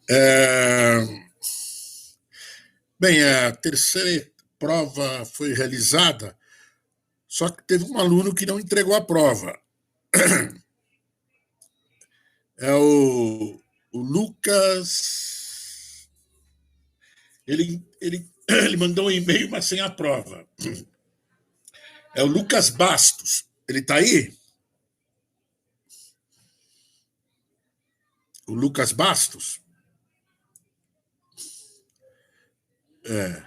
É, Bem, a terceira prova foi realizada, só que teve um aluno que não entregou a prova. É o Lucas. Ele mandou um e-mail, mas sem a prova. É o Lucas Bastos. Ele está aí? O Lucas Bastos? É.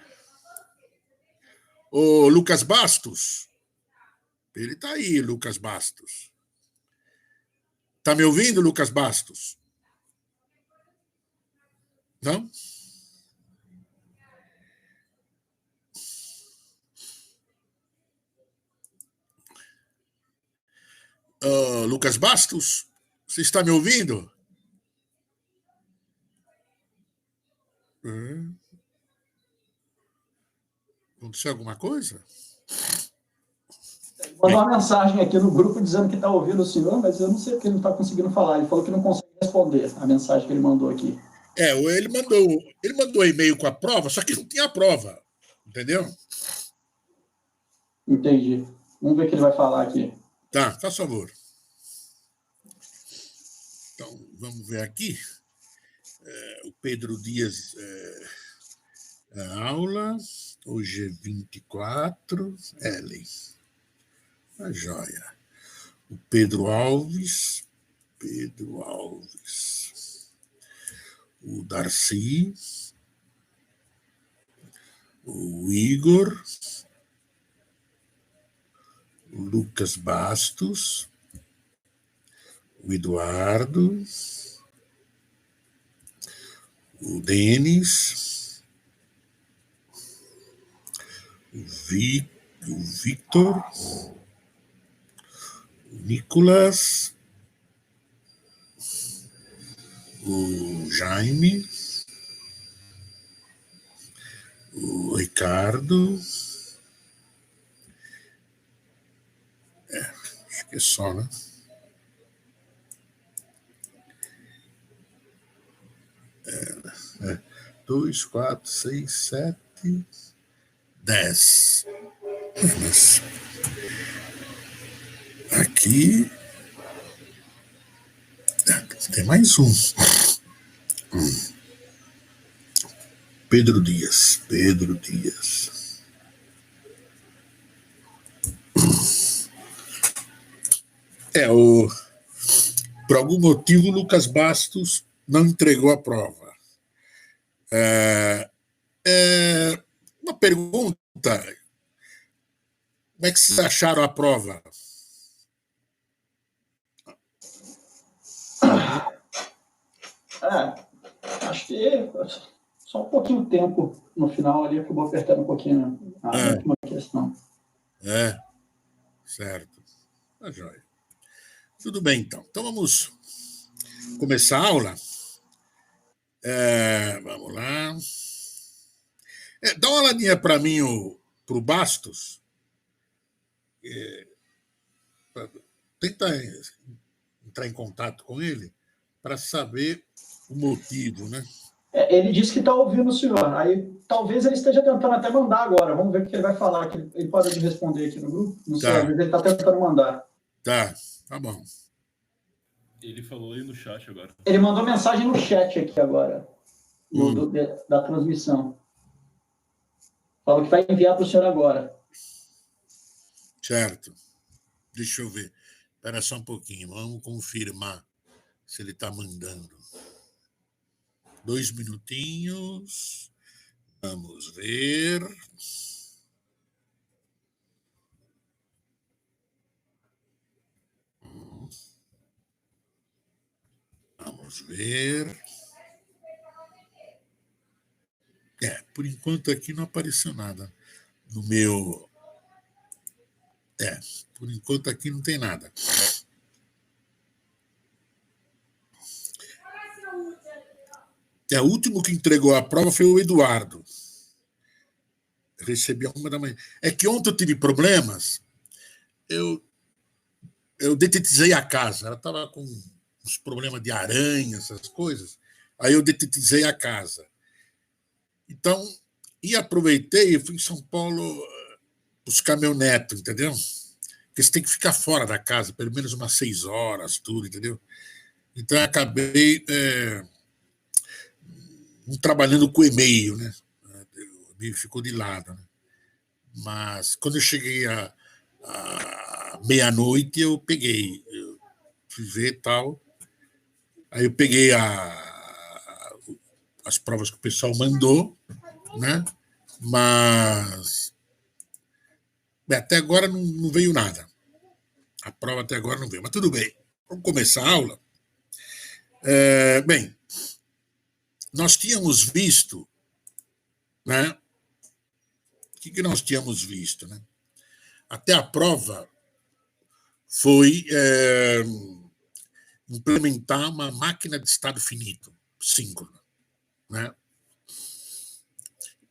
O Lucas Bastos? Ele está aí, Lucas Bastos. Está me ouvindo, Lucas Bastos? Não? Lucas Bastos? Você está me ouvindo? Aconteceu alguma coisa? Mandou uma mensagem aqui no grupo dizendo que está ouvindo o senhor, mas eu não sei porque ele não está conseguindo falar. Ele falou que não consegue responder a mensagem que ele mandou aqui. Ele mandou e-mail com a prova, só que não tinha a prova. Entendeu? Entendi. Vamos ver o que ele vai falar aqui. Tá, faz favor. Então, vamos ver aqui. O Pedro Dias, a aula. Hoje é 24. Ellen. A joia. O Pedro Alves. O Darcy. O Igor. O Lucas Bastos. O Eduardo. O Denis. O Victor. O Nicolas. O Jaime. O Ricardo. Acho que é só, né? Dois, quatro, seis, sete, 10. Mas aqui tem mais um. Pedro Dias. Por algum motivo, o Lucas Bastos não entregou a prova. Uma pergunta. Como é que vocês acharam a prova? Acho que só um pouquinho de tempo no final ali acabou apertando um pouquinho a última questão. Certo. Tá joia. Tudo bem, então. Então vamos começar a aula. Vamos lá. Dá uma olhadinha para mim para o Bastos. Tenta entrar em contato com ele para saber o motivo, né? Ele disse que está ouvindo o senhor. Aí talvez ele esteja tentando até mandar agora. Vamos ver o que ele vai falar. Que ele pode me responder aqui no grupo. Não sei, às vezes ele está tentando mandar. Tá bom. Ele falou aí no chat agora. Ele mandou mensagem no chat aqui agora, da transmissão. Falou que vai enviar para o senhor agora. Certo. Deixa eu ver. Espera só um pouquinho. Vamos confirmar se ele está mandando. 2 minutinhos. Vamos ver. Vamos ver. Por enquanto aqui não apareceu nada. No meu. Por enquanto aqui não tem nada. O último que entregou a prova foi o Eduardo. Recebi a 1h da manhã. É que ontem eu tive problemas. Eu detetizei a casa. Ela estava com uns problemas de aranha, essas coisas. Aí eu detetizei a casa. Então, aproveitei e fui em São Paulo buscar meu neto, entendeu? Porque você tem que ficar fora da casa, pelo menos umas 6 horas, tudo, entendeu? Então, eu acabei trabalhando com e-mail, né? O e-mail ficou de lado, né? Mas quando eu cheguei a meia-noite, eu fui ver e tal. Aí eu peguei as provas que o pessoal mandou, né? Mas até agora não veio nada. A prova até agora não veio, mas tudo bem. Vamos começar a aula. Bem, nós tínhamos visto, né? O que nós tínhamos visto, né? Até a prova foi implementar uma máquina de estado finito, síncrona, né?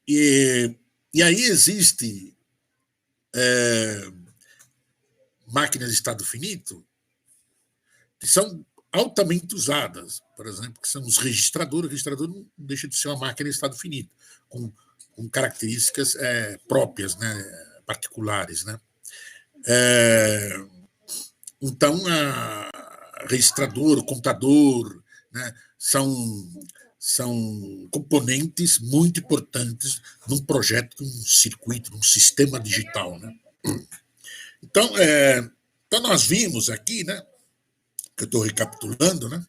E aí existe máquinas de estado finito que são altamente usadas, por exemplo, que são os registradores. O registrador não deixa de ser uma máquina de estado finito, com características próprias, né, particulares, né? Então, registrador, computador, né, são componentes muito importantes num projeto, num circuito, num sistema digital, né? Então, nós vimos aqui, né, que eu estou recapitulando, né,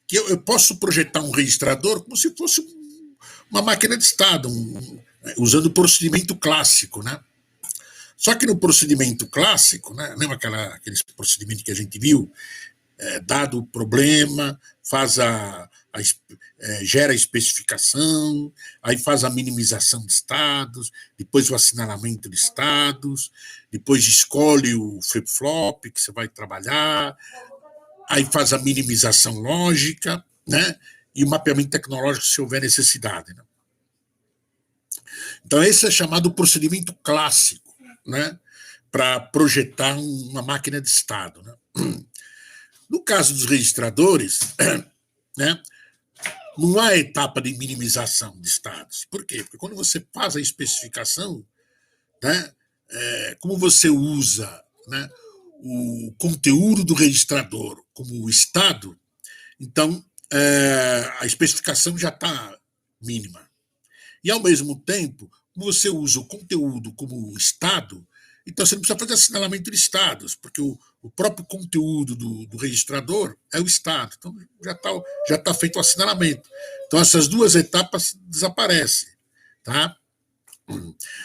que eu posso projetar um registrador como se fosse uma máquina de estado, usando o procedimento clássico, né? Só que no procedimento clássico, né, lembra aqueles procedimentos que a gente viu? Dado o problema, gera a especificação, aí faz a minimização de estados, depois o assinalamento de estados, depois escolhe o flip-flop que você vai trabalhar, aí faz a minimização lógica, né, e o mapeamento tecnológico se houver necessidade, né? Então, esse é chamado procedimento clássico, né, para projetar uma máquina de estado, né? No caso dos registradores, né, não há etapa de minimização de estados. Por quê? Porque quando você faz a especificação, né, como você usa, né, o conteúdo do registrador como estado, então a especificação já está mínima. E, ao mesmo tempo, como você usa o conteúdo como estado, então você não precisa fazer assinalamento de estados, porque o próprio conteúdo do registrador é o estado. Então, já tá feito o assinalamento. Então, essas duas etapas desaparecem. Tá?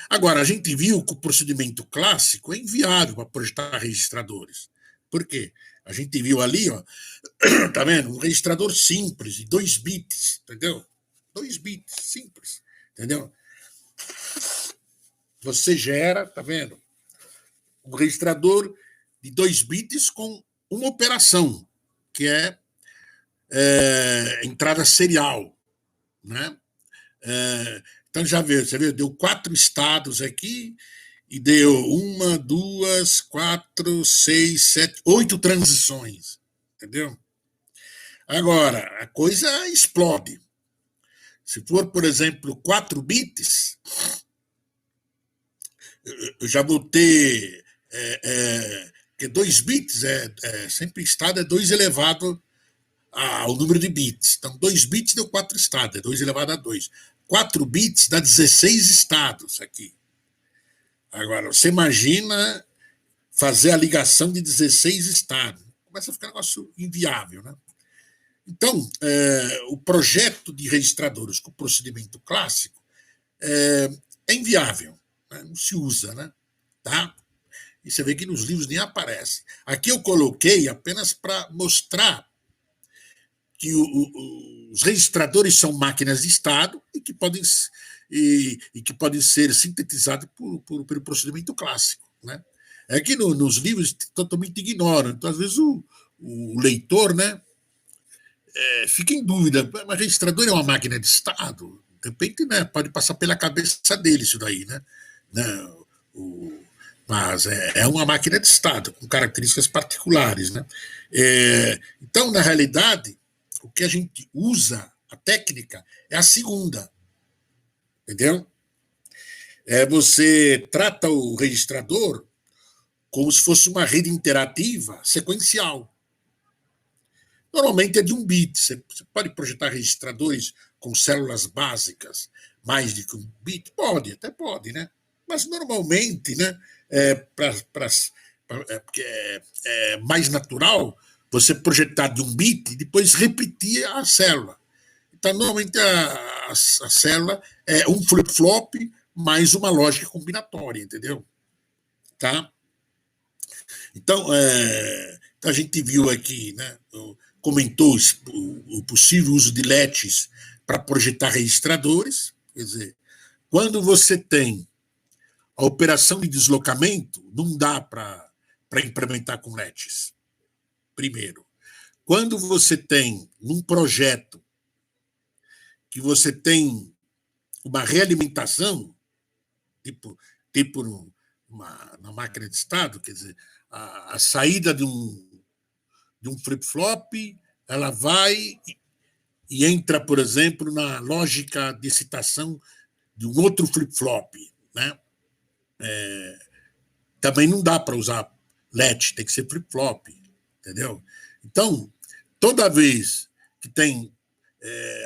Agora, a gente viu que o procedimento clássico é inviável para projetar registradores. Por quê? A gente viu ali, ó, tá vendo? Um registrador simples, de 2 bits, entendeu? 2 bits, simples, entendeu? Você gera, tá vendo? Um registrador de 2 bits com uma operação, que é entrada serial, né? Então você viu, deu 4 estados aqui e deu 1, 2, 4, 6, 7, 8 transições, entendeu? Agora, a coisa explode. Se for, por exemplo, 4 bits, eu já vou ter que 2 bits sempre estado é 2 elevado ao número de bits. Então, 2 bits deu 4 estados, é 2 elevado a 2. 4 bits dá 16 estados aqui. Agora, você imagina fazer a ligação de 16 estados. Começa a ficar um negócio inviável, né? Então, o projeto de registradores com procedimento clássico é inviável, né? Não se usa, né? Tá? E você vê que nos livros nem aparece. Aqui eu coloquei apenas para mostrar que os registradores são máquinas de estado e que podem ser sintetizados pelo procedimento clássico, né? É que nos livros totalmente ignoram. Então, às vezes, o leitor, né, fica em dúvida. Mas registrador é uma máquina de estado? De repente, né, pode passar pela cabeça dele isso daí, né? Mas é uma máquina de estado, com características particulares, né? Então, na realidade, o que a gente usa, a técnica, é a segunda. Entendeu? Você trata o registrador como se fosse uma rede interativa sequencial. Normalmente é de 1 bit. Você pode projetar registradores com células básicas, mais de que 1 bit? Pode, até pode, né? Mas normalmente, né, porque é mais natural você projetar de 1 bit e depois repetir a célula. Então, normalmente a célula é um flip-flop mais uma lógica combinatória, entendeu? Tá? Então, a gente viu aqui, né, comentou o possível uso de LETs para projetar registradores. Quer dizer, quando você tem a operação de deslocamento, não dá para implementar com LETs. Primeiro. Quando você tem, num projeto, que você tem uma realimentação, tipo na máquina de estado, quer dizer, a saída de um flip-flop, ela vai e entra, por exemplo, na lógica de excitação de um outro flip-flop, né? Também não dá para usar LET, tem que ser flip-flop, entendeu? Então, toda vez que tem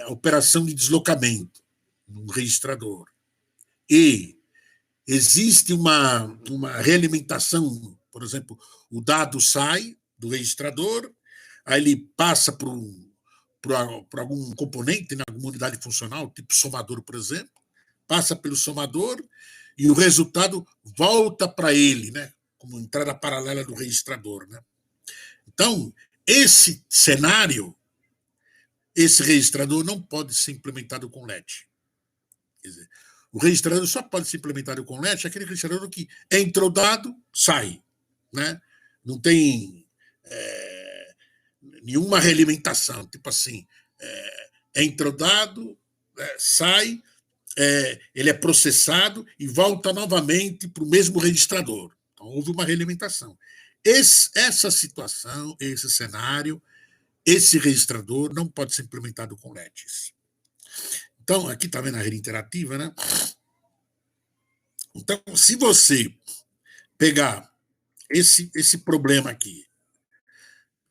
a operação de deslocamento no registrador e existe uma realimentação, por exemplo, o dado sai do registrador, aí ele passa por algum componente, alguma unidade funcional, tipo somador, por exemplo, passa pelo somador e o resultado volta para ele, né, como entrada paralela do registrador. Né? Então, esse cenário, esse registrador não pode ser implementado com LET. Quer dizer, o registrador só pode ser implementado com LET aquele registrador que entrou dado, sai. Né? Não tem nenhuma realimentação. Tipo assim, entrou dado, sai, ele é processado e volta novamente para o mesmo registrador. Então, houve uma realimentação. Essa situação, esse cenário, esse registrador não pode ser implementado com LETs. Então, aqui está vendo a rede interativa, né? Então, se você pegar esse problema aqui,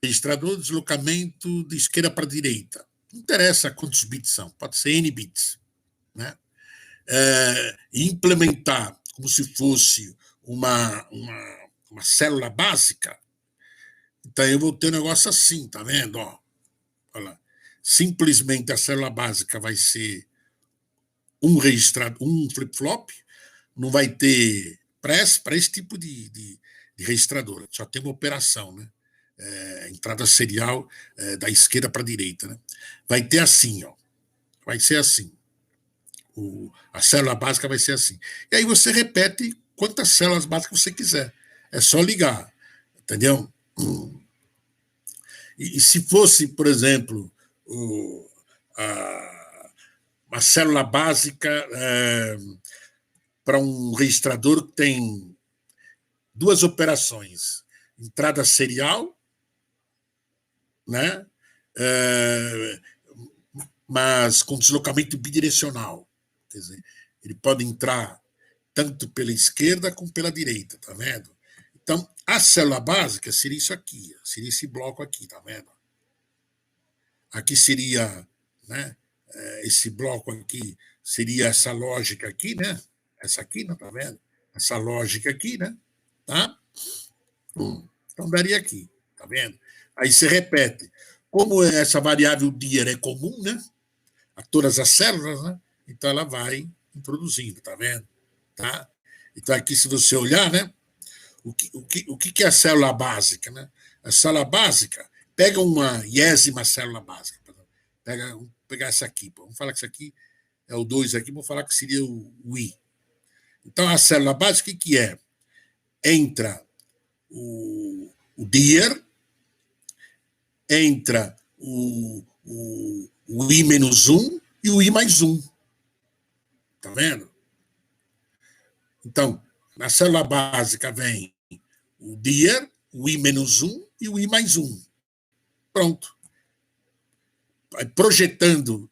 registrador de deslocamento de esquerda para direita, não interessa quantos bits são, pode ser N bits, né? E implementar como se fosse uma célula básica, então eu vou ter um negócio assim, tá vendo? Ó, olha lá. Simplesmente a célula básica vai ser um flip-flop, não vai ter para esse tipo de registrador, só tem uma operação, né? Entrada serial da esquerda para a direita. Né? Vai ter assim, ó, vai ser assim. A célula básica vai ser assim. E aí você repete quantas células básicas você quiser. É só ligar, entendeu? E se fosse, por exemplo, uma célula básica para um registrador que tem 2 operações, entrada serial, né? Mas com deslocamento bidirecional. Quer dizer, ele pode entrar tanto pela esquerda como pela direita, tá vendo? Então, a célula básica seria isso aqui, seria esse bloco aqui, tá vendo? Aqui seria, né? Esse bloco aqui seria essa lógica aqui, né? Essa aqui, não tá vendo? Essa lógica aqui, né? Tá? Então, daria aqui, tá vendo? Aí você repete. Como essa variável dir é comum, né? A todas as células, né? Então ela vai introduzindo, tá vendo? Tá? Então aqui, se você olhar, né? O que é a célula básica, né? A célula básica, pega uma iésima célula básica. Vamos pegar essa aqui. Vamos falar que isso aqui é o 2 aqui, vamos falar que seria o I. Então a célula básica, o que é? Entra o dir, entra o I menos 1 e o I mais 1. Tá vendo? Então, na célula básica vem o dir, o I menos 1 e o I mais 1. Pronto. projetando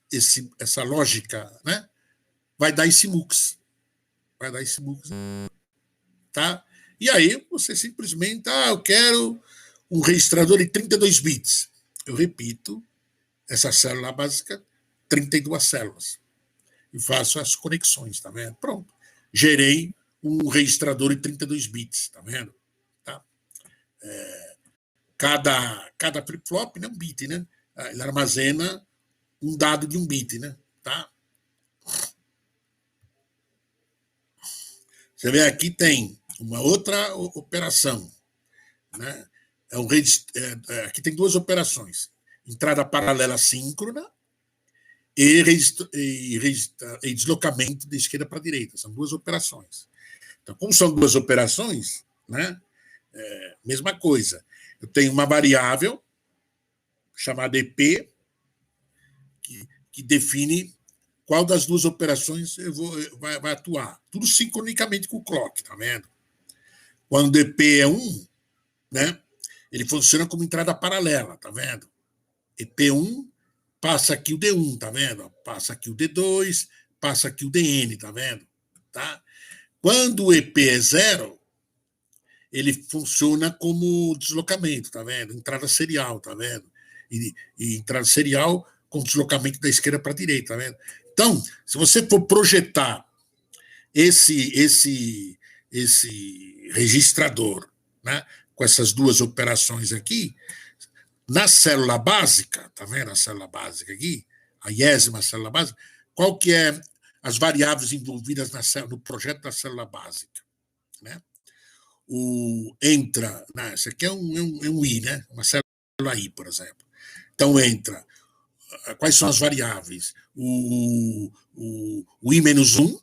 essa lógica, né, vai dar esse mux. Vai dar esse mux. Tá? E aí você simplesmente, eu quero um registrador de 32 bits. Eu repito essa célula básica, 32 células. E faço as conexões, tá vendo? Pronto. Gerei um registrador de 32 bits, tá vendo? Tá? Cada flip-flop, né, um bit, né? Ele armazena um dado de um bit, né? Tá? Você vê aqui tem uma outra operação, né? Aqui tem duas operações: entrada paralela síncrona e deslocamento de esquerda para a direita. São duas operações. Então, como são duas operações, né? Mesma coisa. Eu tenho uma variável chamada EP que define qual das duas operações vai atuar. Tudo sincronicamente com o clock, tá vendo? Quando o EP é 1, né, ele funciona como entrada paralela, tá vendo? EP1 passa aqui o D1, tá vendo? Passa aqui o D2, passa aqui o DN, tá vendo? Tá? Quando o EP é 0, ele funciona como deslocamento, tá vendo? Entrada serial, tá vendo? E entrada serial com deslocamento da esquerda para a direita, tá vendo? Então, se você for projetar esse registrador, né, com essas duas operações aqui, na célula básica, tá vendo a célula básica aqui? A 10ª célula básica, qual que é as variáveis envolvidas no projeto da célula básica, né? Esse aqui é um I, né? Uma célula I, por exemplo. Então, entra. Quais são as variáveis? O I-1,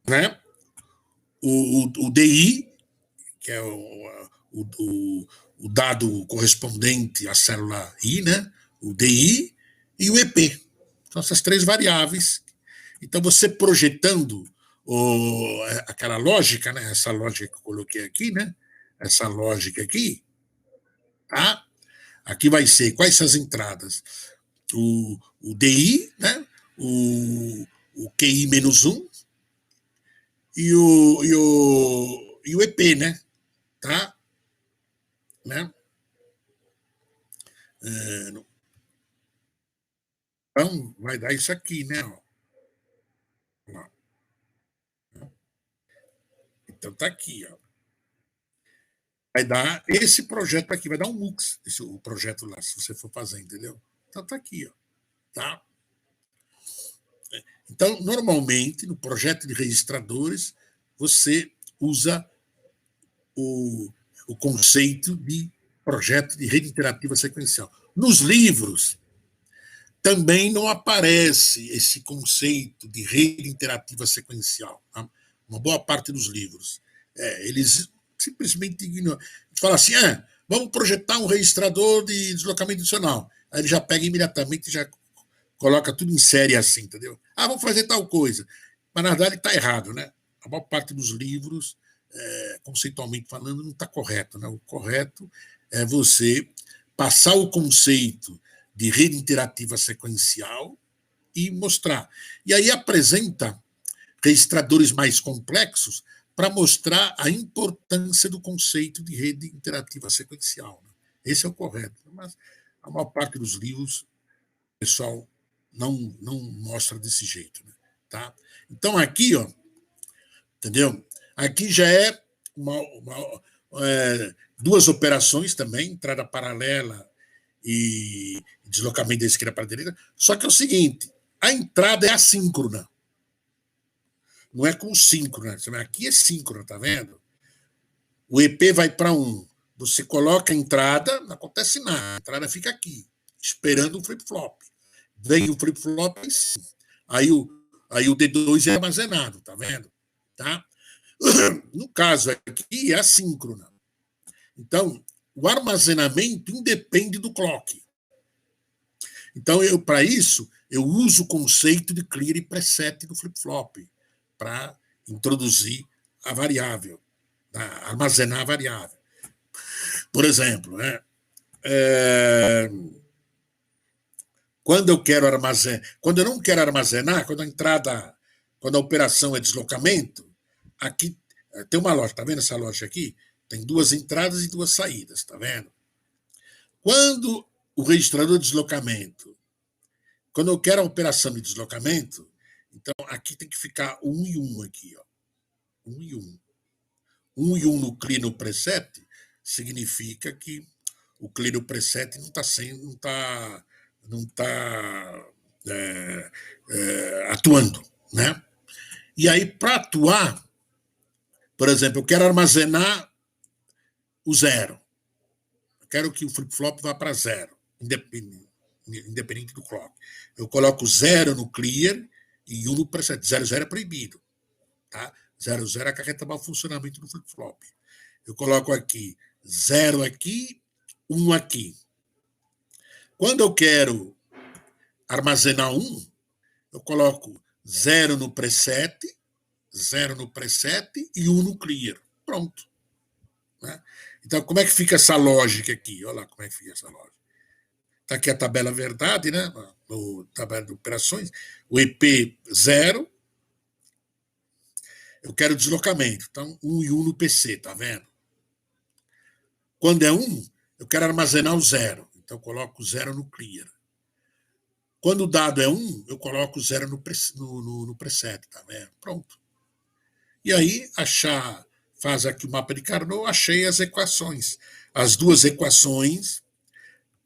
né? O DI, que é o dado correspondente à célula I, né? O DI e o EP. São essas três variáveis. Então, você projetando aquela lógica, né? Essa lógica que eu coloquei aqui, né? Essa lógica aqui, tá? Aqui vai ser quais são as entradas? O DI, né? o QI-1 e o EP, né? Tá? Né? Então, vai dar isso aqui, né? Então, tá aqui, ó. Vai dar esse projeto aqui, vai dar um MUX, o projeto lá, se você for fazer, entendeu? Então, tá aqui, ó. Tá? Então, normalmente, no projeto de registradores, você usa o conceito de projeto de rede interativa sequencial. Nos livros, também não aparece esse conceito de rede interativa sequencial. Tá? Uma boa parte dos livros. Eles simplesmente ignoram. Fala assim, vamos projetar um registrador de deslocamento adicional. Aí ele já pega imediatamente e já coloca tudo em série assim, entendeu? Vamos fazer tal coisa. Mas, na verdade, está errado, né? A maior parte dos livros, conceitualmente falando, não está correto, né? O correto é você passar o conceito de rede interativa sequencial e mostrar. E aí apresenta registradores mais complexos para mostrar a importância do conceito de rede interativa sequencial. Esse é o correto. Mas a maior parte dos livros, o pessoal não mostra desse jeito. Né? Tá? Então, aqui, ó, entendeu? Aqui já é duas operações também, entrada paralela e deslocamento da esquerda para a direita. Só que é o seguinte, a entrada é assíncrona. Não é com síncrona. Aqui é síncrona, tá vendo? O EP vai para 1. Você coloca a entrada, não acontece nada. A entrada fica aqui, esperando o flip-flop. Vem o flip-flop em cima. Aí o D2 é armazenado, tá vendo? Tá? No caso aqui, é assíncrona. Então, o armazenamento independe do clock. Então, para isso, eu uso o conceito de clear e preset do flip-flop para introduzir a variável, armazenar a variável. Por exemplo, né, Quando eu quero armazenar, quando eu não quero armazenar, quando a operação é deslocamento, aqui tem uma loja, tá vendo essa loja aqui? Tem 2 entradas e 2 saídas, tá vendo? Quando o registrador de deslocamento, quando eu quero a operação de deslocamento, então aqui tem que ficar 1 e 1 aqui, ó. 1 e 1. 1 e 1 no CLI no preset significa que o CLI no preset não está atuando, né? E aí, para atuar, por exemplo, eu quero armazenar o 0. Eu quero que o flip-flop vá para 0, independente do clock. Eu coloco 0 no clear e 1 no preset. 0, 0 é proibido. Tá? 0, 0 acarreta mau funcionamento do flip-flop. Eu coloco aqui 0 aqui, 1 aqui. Quando eu quero armazenar 1, eu coloco 0 no preset, 0 no preset e 1 no clear. Pronto. Né? Então, como é que fica essa lógica aqui? Olha lá como é que fica essa lógica. Está aqui a tabela verdade, né? O tabela de operações. O EP 0. Eu quero deslocamento. Então, 1 e 1 no PC, tá vendo? Quando é 1, eu quero armazenar o 0. Então, eu coloco o 0 no clear. Quando o dado é 1, eu coloco o 0 no preset, tá vendo? Pronto. E aí, faz aqui o mapa de Carnot, achei as equações. As 2 equações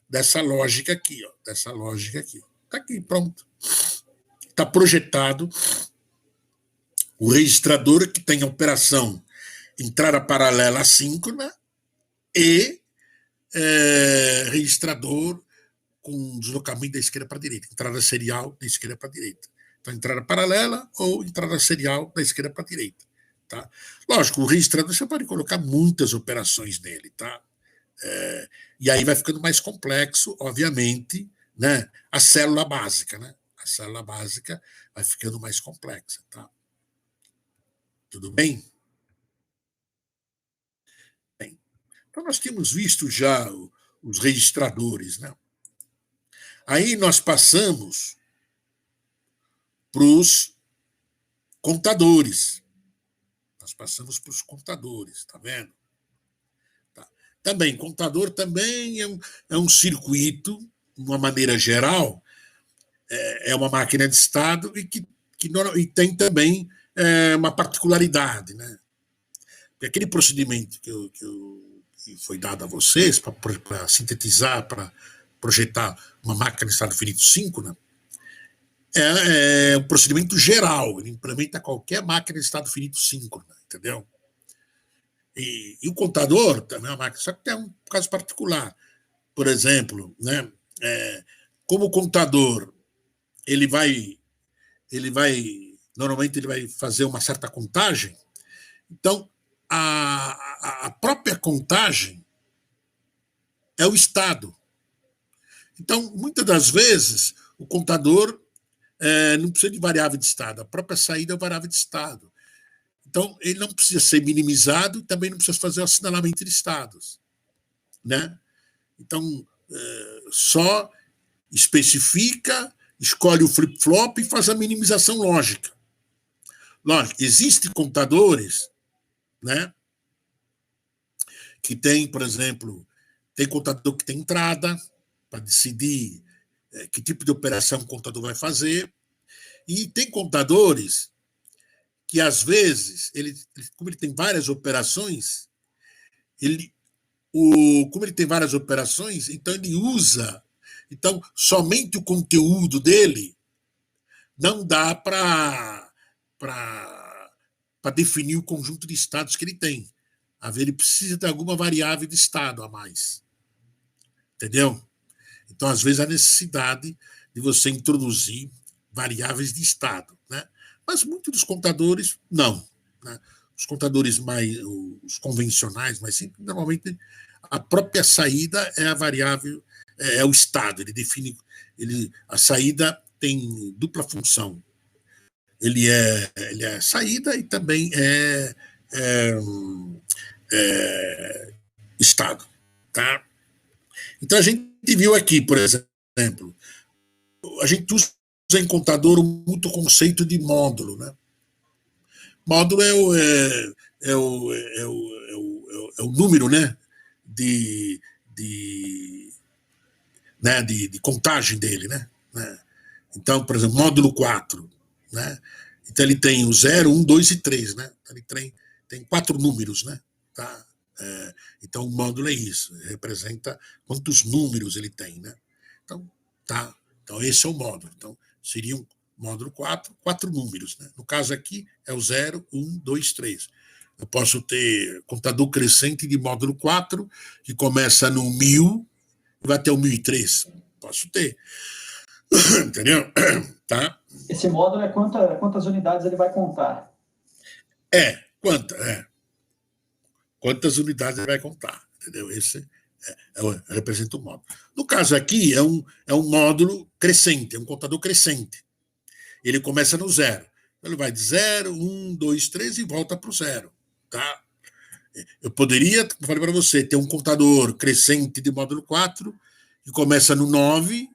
dessa lógica aqui, ó. Dessa lógica aqui. Está aqui, pronto. Está projetado o registrador que tem a operação entrada paralela assíncrona e registrador com deslocamento da esquerda para a direita, entrada serial da esquerda para a direita. Então, entrada paralela ou entrada serial da esquerda para a direita. Tá? Lógico, o registrador você pode colocar muitas operações nele, tá? E aí vai ficando mais complexo, obviamente, né? A célula básica, né? A célula básica vai ficando mais complexa, tá? Tudo bem? Bem, então nós temos visto já os registradores, né? Aí nós passamos para os contadores. Nós passamos para os contadores, tá vendo? Tá. Também, contador também é um circuito, de uma maneira geral, é uma máquina de estado e tem também uma particularidade, né? Porque aquele procedimento que foi dado a vocês para sintetizar, para projetar uma máquina de estado finito síncrona, é um procedimento geral, ele implementa qualquer máquina de estado finito síncrona, entendeu? E o contador também é uma máquina, só que tem um caso particular. Por exemplo, né, como o contador normalmente ele vai fazer uma certa contagem, então a própria contagem é o estado. Então, muitas das vezes, o contador não precisa de variável de estado, a própria saída é variável de estado. Então, ele não precisa ser minimizado e também não precisa fazer o assinalamento de estados. Né? Então, só especifica, escolhe o flip-flop e faz a minimização lógica. Lógico, existem contadores, né, que tem, por exemplo, tem contador que tem entrada para decidir que tipo de operação o contador vai fazer, e tem contadores que, às vezes, como ele tem várias operações, como ele tem várias operações, então ele usa. Então, somente o conteúdo dele não dá para definir o conjunto de estados que ele tem. Ele precisa de alguma variável de estado a mais. Entendeu? Então, às vezes, há necessidade de você introduzir variáveis de estado. Né? Mas muitos dos contadores, não. Né? Os contadores os convencionais, mais simples, normalmente a própria saída é a variável, é o estado. Ele define, a saída tem dupla função. Ele é saída e também é estado. Tá? Então, a gente viu aqui, por exemplo, a gente usa em computador muito o conceito de módulo, né? Módulo é o número, né? De, de contagem dele, né? Então, por exemplo, módulo 4, né? Então ele tem o 0, 1, 2 e 3, né? Então, ele tem 4 números, né? Tá? Então o módulo é isso, representa quantos números ele tem, né? Então, tá. Então esse é o módulo. Então seria um módulo 4, 4 números, né? No caso aqui é o 0, 1, 2, 3. Eu posso ter contador crescente de módulo 4, que começa no 1000 e vai até o 1003. Posso ter. Entendeu? Tá? Esse módulo é quantas unidades ele vai contar. Quantas unidades ele vai contar. Entendeu? Esse representa o módulo. No caso aqui, é um módulo crescente, é um contador crescente. Ele começa no 0. Ele vai de 0, 1, 2, 3 e volta para o 0. Tá? Eu poderia, como falei para você, ter um contador crescente de módulo 4, que começa no 9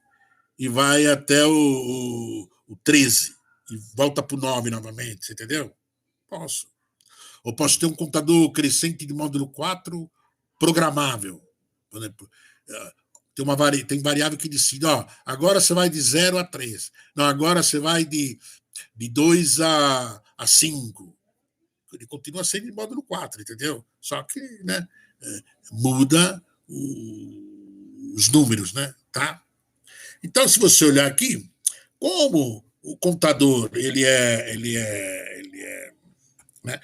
e vai até o 13, e volta para o 9 novamente, você entendeu? Posso. Ou posso ter um contador crescente de módulo 4 programável. Por exemplo, tem variável que decide, agora você vai de 0 a 3. Não, agora você vai de 2 a 5. Ele continua sendo de módulo 4, entendeu? Só que, né, muda os números, né? Tá? Então, se você olhar aqui, como o contador né,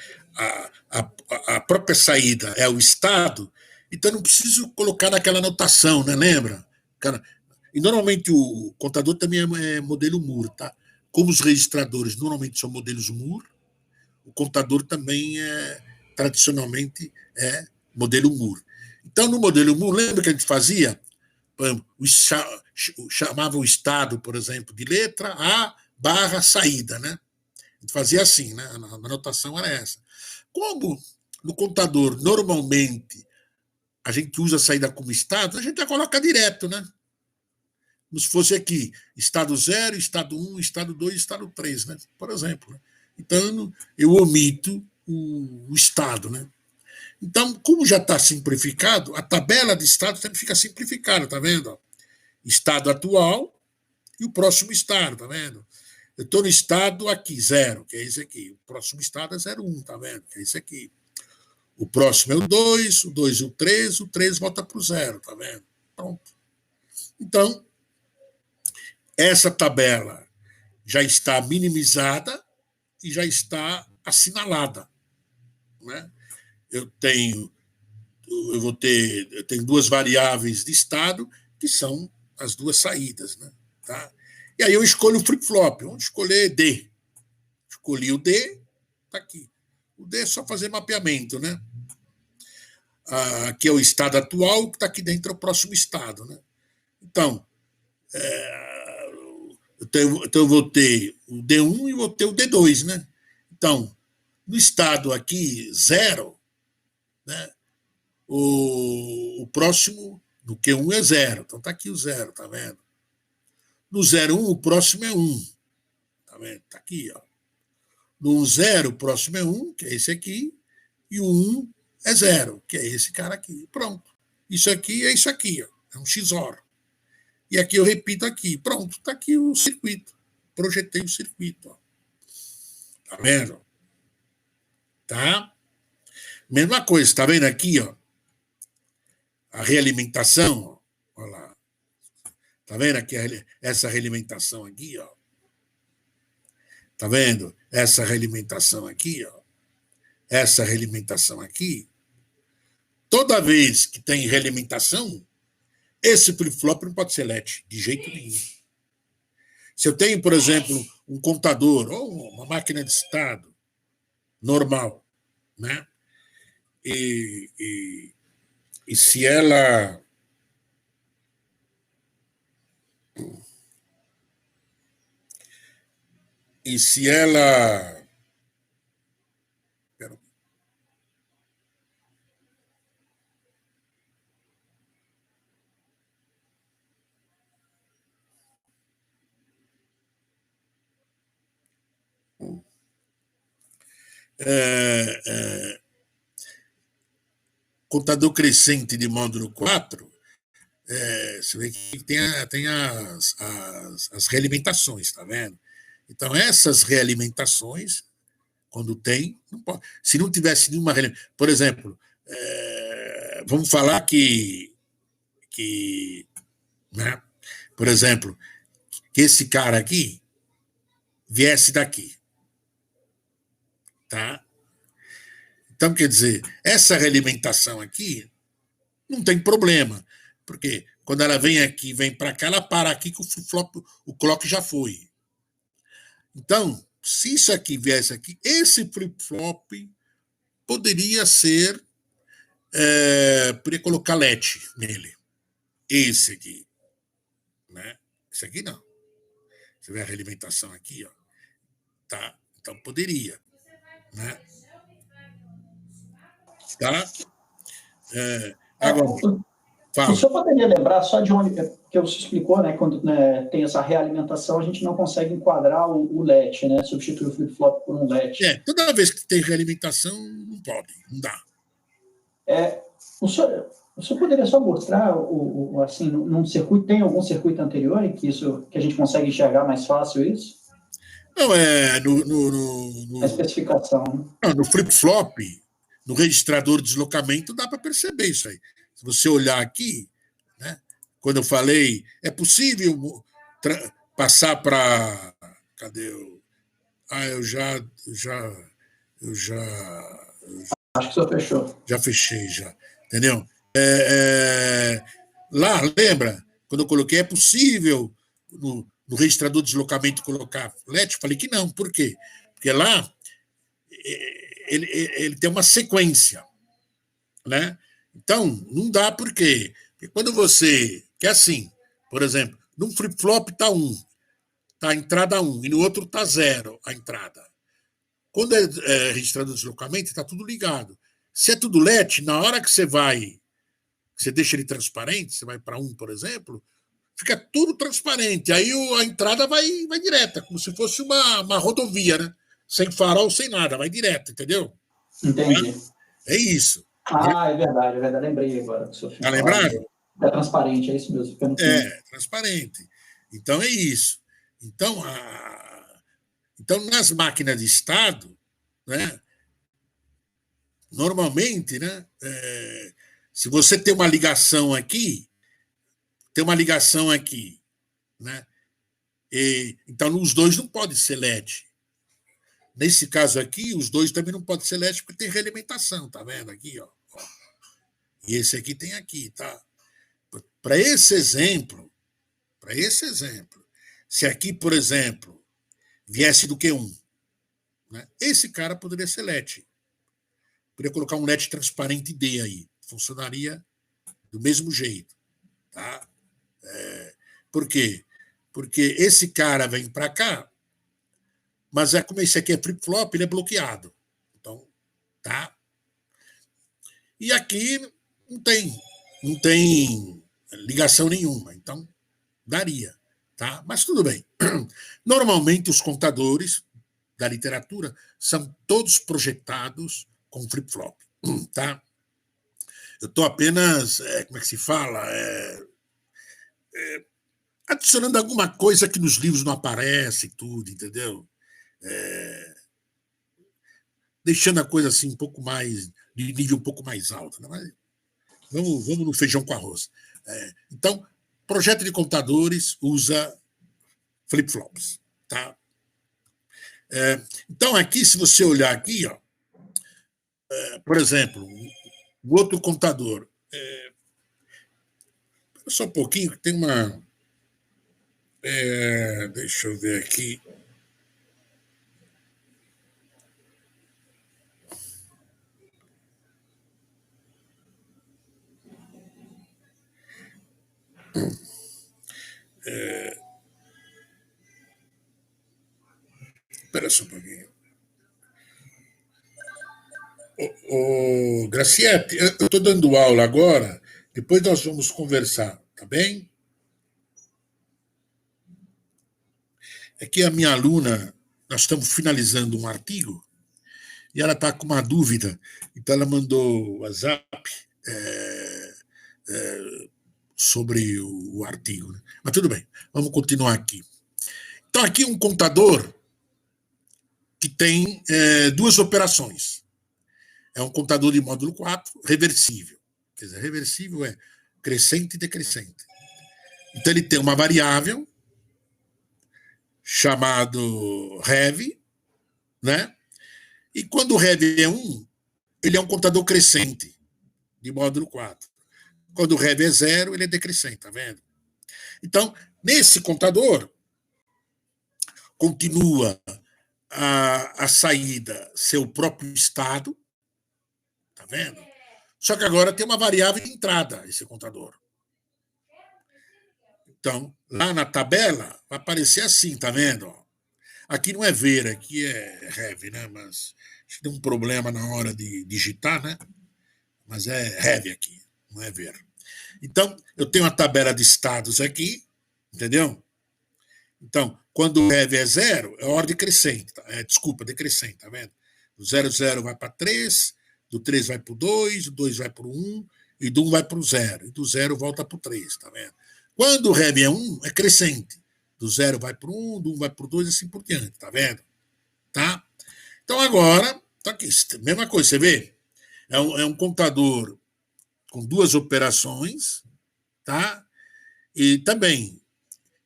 a própria saída é o estado, então não preciso colocar naquela anotação, né? Lembra? Cara, e normalmente o contador também é modelo Moore, tá? Como os registradores normalmente são modelos Moore, o contador também tradicionalmente é modelo Moore. Então, no modelo Moore, lembra que a gente fazia? Chamava o estado, por exemplo, de letra A barra saída, né? A gente fazia assim, né? A anotação era essa. Como no contador, normalmente, a gente usa a saída como estado, a gente já coloca direto, né? Como se fosse aqui, estado 0, estado 1, estado 2, estado 3, né? Por exemplo. Né? Então, eu omito o estado, né? Então, como já está simplificado, a tabela de estado também fica simplificada, tá vendo? Estado atual e o próximo estado, tá vendo? Eu estou no estado aqui, 0, que é esse aqui. O próximo estado é 0,1, tá vendo? Que é esse aqui. O próximo é o 2 o 3 volta para o 0, tá vendo? Pronto. Então, essa tabela já está minimizada e já está assinalada. Né? Eu tenho duas variáveis de estado que são as duas saídas. Né? Tá? E aí eu escolho o flip-flop. Vamos escolher D. Escolhi o D, está aqui. O D é só fazer mapeamento, né? Aqui é o estado atual, que está aqui dentro é o próximo estado. Né? Então, eu vou ter o D1 e vou ter o D2. Né? Então, no estado aqui, 0, né? O próximo do Q1 é 0. Então, está aqui o 0, tá vendo? No 0,1, o próximo é 1. Tá vendo? Está aqui, ó. No 0, o próximo é 1, que é esse aqui, e o 1 é 0, que é esse cara aqui. Pronto. Isso aqui é isso aqui, ó. É um XOR. E aqui eu repito aqui. Pronto, está aqui o circuito. Projetei o circuito. Ó. Tá vendo? Tá? Mesma coisa, tá vendo aqui, ó? A realimentação, ó. Olha lá. Tá vendo aqui essa realimentação aqui, ó? Tá vendo? Essa realimentação aqui, ó. Essa realimentação aqui. Toda vez que tem realimentação, esse flip-flop não pode ser LED, de jeito nenhum. Se eu tenho, por exemplo, um contador ou uma máquina de estado normal, né? E se ela e se ela contador crescente de módulo 4, você vê que tem as realimentações, tá vendo? Então, essas realimentações, quando tem, não pode. Se não tivesse nenhuma realimentação, por exemplo, vamos falar que né, por exemplo, que esse cara aqui viesse daqui, tá? Então, quer dizer, essa realimentação aqui não tem problema, porque quando ela vem aqui, vem para cá, ela para aqui que o clock já foi. Então, se isso aqui viesse aqui, esse flip-flop poderia ser, poderia colocar LED nele. Esse aqui, né? Esse aqui não. Você vê a realimentação aqui, ó. Tá? Então poderia, né? Tá? Agora, fala. O senhor poderia lembrar só de onde, que você explicou, né? Quando tem essa realimentação, a gente não consegue enquadrar o LET, né? Substituir o flip-flop por um LET. Toda vez que tem realimentação, não pode, não dá. O senhor poderia só mostrar, assim, num circuito, tem algum circuito anterior em que a gente consegue enxergar mais fácil isso? Não, A especificação. Né? No flip-flop, no registrador de deslocamento, dá para perceber isso aí. Se você olhar aqui, né, quando eu falei, é possível passar para... Cadê o... eu já... Acho que o senhor fechou. Já fechei, já. Entendeu? Lá, lembra? Quando eu coloquei, é possível no registrador de deslocamento colocar LED? Falei que não. Por quê? Porque lá ele tem uma sequência, né? Então, não dá por quê? Porque quando você... Que é assim, por exemplo, num flip-flop está 1, tá a entrada 1, e no outro está 0 a entrada. Quando é registrador de deslocamento, está tudo ligado. Se é tudo LED, na hora que você deixa ele transparente, você vai para 1, por exemplo, fica tudo transparente. Aí a entrada vai direta, como se fosse uma rodovia, né? Sem farol, sem nada, vai direto, entendeu? Entendi. É isso. É verdade, lembrei agora. Tá lembrado? É transparente, é isso mesmo. Transparente. Então é isso. Então, nas máquinas de estado, né? Normalmente, né, se você tem uma ligação aqui, né, então os dois não podem ser LED. Nesse caso aqui, os dois também não podem ser LED porque tem realimentação, tá vendo aqui, ó. E esse aqui tem aqui, tá? Para esse exemplo, se aqui, por exemplo, viesse do Q1, né, esse cara poderia ser LED. Poderia colocar um LED transparente D aí. Funcionaria do mesmo jeito. Tá? Por quê? Porque esse cara vem para cá, mas como esse aqui é flip-flop, ele é bloqueado. Então, tá? E aqui não tem ligação nenhuma. Então, daria. Tá? Mas tudo bem. Normalmente, os contadores da literatura são todos projetados com flip-flop. Tá? Eu estou apenas, como é que se fala? Adicionando alguma coisa que nos livros não aparece, tudo, entendeu? Deixando a coisa assim um pouco mais, de nível um pouco mais alto. Né? Mas vamos no feijão com arroz. Então, projeto de computadores usa flip-flops. Tá? Então, aqui, se você olhar aqui, ó, por exemplo, o outro computador. Só um pouquinho, que tem uma... deixa eu ver aqui. Espera só um pouquinho. Graciete, eu estou dando aula agora, depois nós vamos conversar, tá bem? É que a minha aluna, nós estamos finalizando um artigo, e ela está com uma dúvida. Então, ela mandou o WhatsApp sobre o artigo. Né? Mas tudo bem, vamos continuar aqui. Então, aqui um contador que tem duas operações. É um contador de módulo 4 reversível. Quer dizer, reversível é crescente e decrescente. Então, ele tem uma variável chamado rev, né? E quando o rev é 1, ele é um contador crescente de módulo 4. Quando o rev é 0, ele é decrescente, tá vendo? Então, nesse contador, continua a saída ser o próprio estado, tá vendo? Só que agora tem uma variável de entrada, esse contador. Então, lá na tabela, vai aparecer assim, tá vendo? Aqui não é ver, aqui é rev, né? Mas tem um problema na hora de digitar, né? Mas é rev aqui, não é ver. Então, eu tenho a tabela de estados aqui, entendeu? Então, quando o rev é 0, é ordem crescente. Decrescente, tá vendo? Do 0, 0 vai para 3, do 3 vai para o 2, do 2 vai para o 1, e do 1 vai para o 0, e do 0 volta para o 3, tá vendo? Quando o rev é 1, é crescente. Do 0 vai para o 1, do 1 vai para o 2, e assim por diante, tá vendo? Tá? Então, agora, tá aqui, mesma coisa, você vê? É um contador com duas operações, tá? E também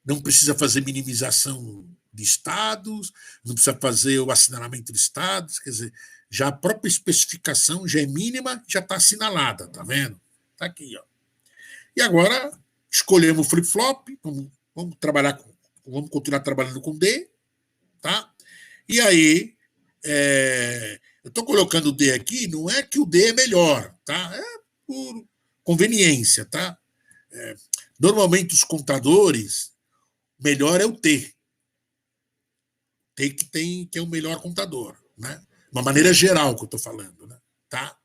não precisa fazer minimização de estados, não precisa fazer o assinalamento de estados, quer dizer, já a própria especificação já é mínima, já está assinalada, tá vendo? Tá aqui, ó. E agora escolhemos o flip-flop, vamos trabalhar vamos continuar trabalhando com D, tá? E aí, eu estou colocando o D aqui, não é que o D é melhor, tá? É por conveniência, tá? Normalmente os contadores, melhor é o T. T que é o melhor contador, né? De uma maneira geral que eu estou falando, né? Tá?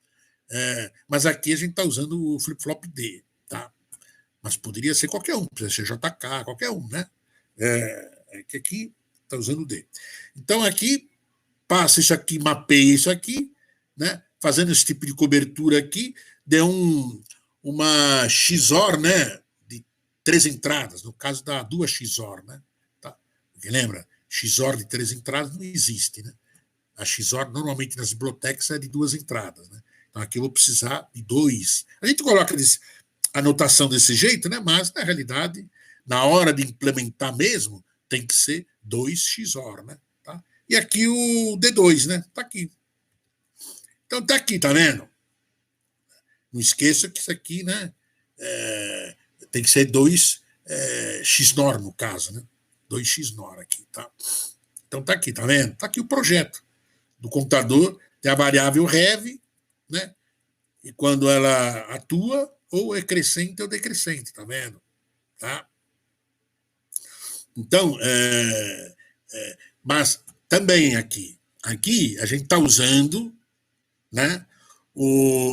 Mas aqui a gente está usando o flip-flop D, tá? Mas poderia ser qualquer um, poderia ser JK, qualquer um, né? Que aqui está usando o D. Então aqui passa isso aqui, mapeia isso aqui, né? Fazendo esse tipo de cobertura aqui, deu uma XOR, né? De 3 entradas, no caso dá 2 XOR, né? Tá? Porque lembra? XOR de 3 entradas não existe, né? A XOR normalmente nas bibliotecas é de 2 entradas, né? Então aqui eu vou precisar de 2. A gente coloca a anotação desse jeito, né? Mas na realidade, na hora de implementar mesmo, tem que ser 2 XOR, né? Tá? E aqui o D2, né? Tá aqui. Então tá aqui, tá vendo? Não esqueça que isso aqui, né? Tem que ser 2 XNOR no caso, né? 2 XNOR aqui, tá? Então tá aqui, tá vendo? Tá aqui o projeto do computador, tem a variável rev, né? E quando ela atua, ou é crescente ou decrescente, tá vendo? Tá? Então, mas também aqui a gente está usando, né?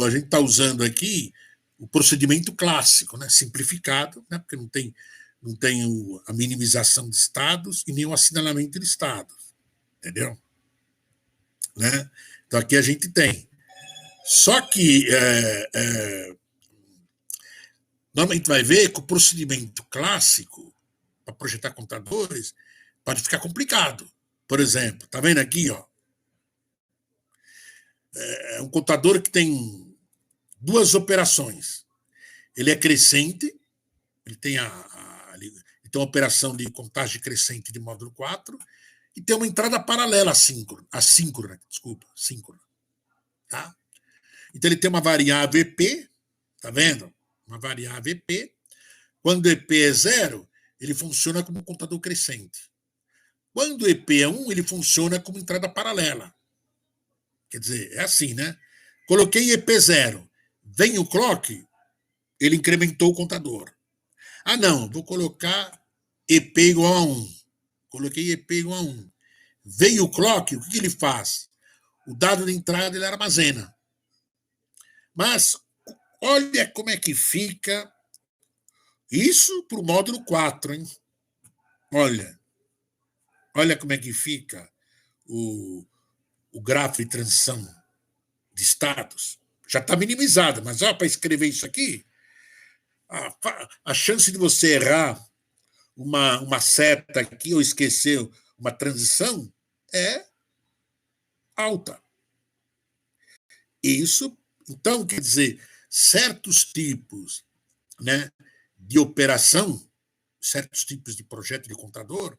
A gente está usando aqui o procedimento clássico, né? Simplificado, né? Porque não tem a minimização de estados e nem o assinalamento de estados, entendeu? Né? Então aqui a gente tem. Só que normalmente vai ver que o procedimento clássico para projetar computadores pode ficar complicado. Por exemplo, tá vendo aqui, ó? É um computador que tem 2 operações. Ele é crescente, ele tem a operação de contagem crescente de módulo 4 e tem uma entrada paralela assíncrona, síncrona. Tá? Então ele tem uma variável EP, tá vendo? Uma variável EP. Quando o EP é 0, ele funciona como um contador crescente. Quando o EP é 1, ele funciona como entrada paralela. Quer dizer, é assim, né? Coloquei EP 0, vem o clock, ele incrementou o contador. Ah, não, vou colocar EP igual a 1. Coloquei EP igual a 1. Veio o clock, o que ele faz? O dado de entrada ele armazena. Mas olha como é que fica isso para o módulo 4, hein? Olha como é que fica o grafo de transição de status, já está minimizada, mas para escrever isso aqui, a chance de você errar uma seta aqui ou esquecer uma transição é alta. Isso, então, quer dizer, certos tipos, né, de operação, certos tipos de projeto de computador,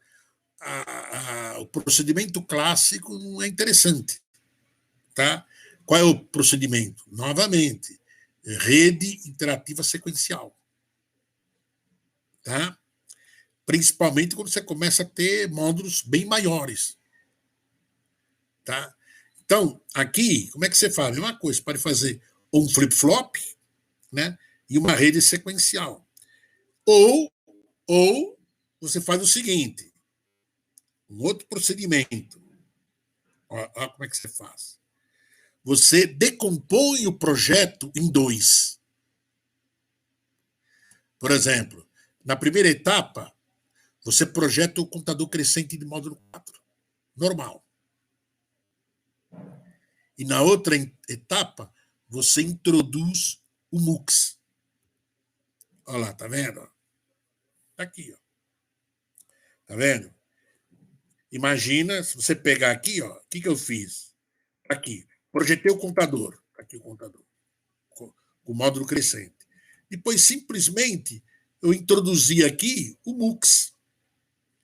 o procedimento clássico não é interessante. Tá? Qual é o procedimento? Novamente, rede interativa sequencial. Tá? Principalmente quando você começa a ter módulos bem maiores. Tá? Então, aqui, como é que você faz? A mesma coisa, você pode fazer um flip-flop, né, e uma rede sequencial. Ou você faz o seguinte, um outro procedimento. Olha como é que você faz. Você decompõe o projeto em dois. Por exemplo, na primeira etapa, você projeta o computador crescente de módulo 4. Normal. E na outra etapa, você introduz o MUX. Olha lá, tá vendo? Tá aqui, ó. Tá vendo? Imagina, se você pegar aqui, ó, o que eu fiz? Aqui, projetei o computador. Aqui o computador. Com o módulo crescente. Depois, simplesmente, eu introduzi aqui o MUX.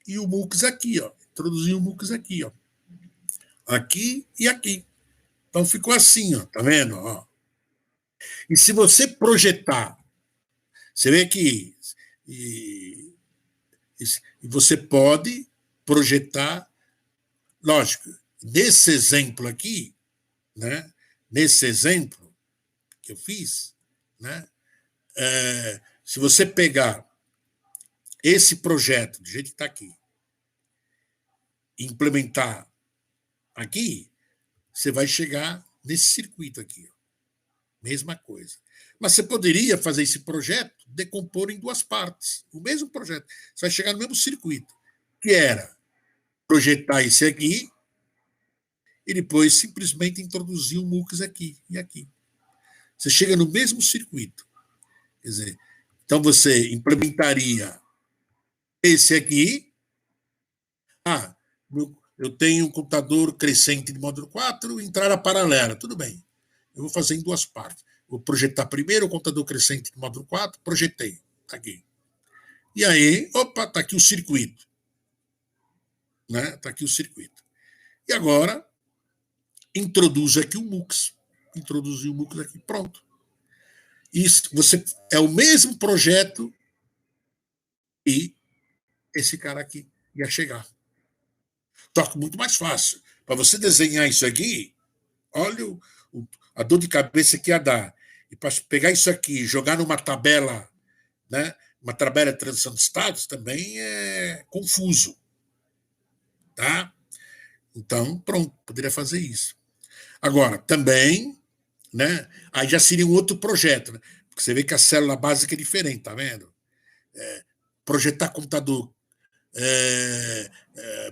E o MUX aqui, ó. Introduzi o MUX aqui, ó. Aqui e aqui. Então ficou assim, ó. Tá vendo? Ó. E se você projetar, você vê que e você pode projetar, lógico, nesse exemplo aqui, né? Nesse exemplo que eu fiz, né? Se você pegar esse projeto, do jeito que está aqui, e implementar aqui, você vai chegar nesse circuito aqui. Ó. Mesma coisa. Mas você poderia fazer esse projeto, decompor em duas partes. O mesmo projeto. Você vai chegar no mesmo circuito, que era projetar esse aqui e depois simplesmente introduzir o MUX aqui e aqui. Você chega no mesmo circuito. Quer dizer, então você implementaria esse aqui. Eu tenho um computador crescente de módulo 4, entrada paralela. Tudo bem. Eu vou fazer em duas partes. Vou projetar primeiro o computador crescente de módulo 4, projetei. Está aqui. E aí, opa, está aqui o circuito. Né? Está aqui o circuito. E agora, introduz aqui o MUX. Introduzir o MUX aqui, pronto. Isso, você é o mesmo projeto e esse cara aqui ia chegar. Toca muito mais fácil. Para você desenhar isso aqui, olha a dor de cabeça que ia dar. E para pegar isso aqui e jogar numa tabela, né, uma tabela de transição de estados, também é confuso. Tá? Então, pronto, poderia fazer isso. Agora, também, né, aí já seria um outro projeto, né? Porque você vê que a célula básica é diferente, tá vendo? Projetar computador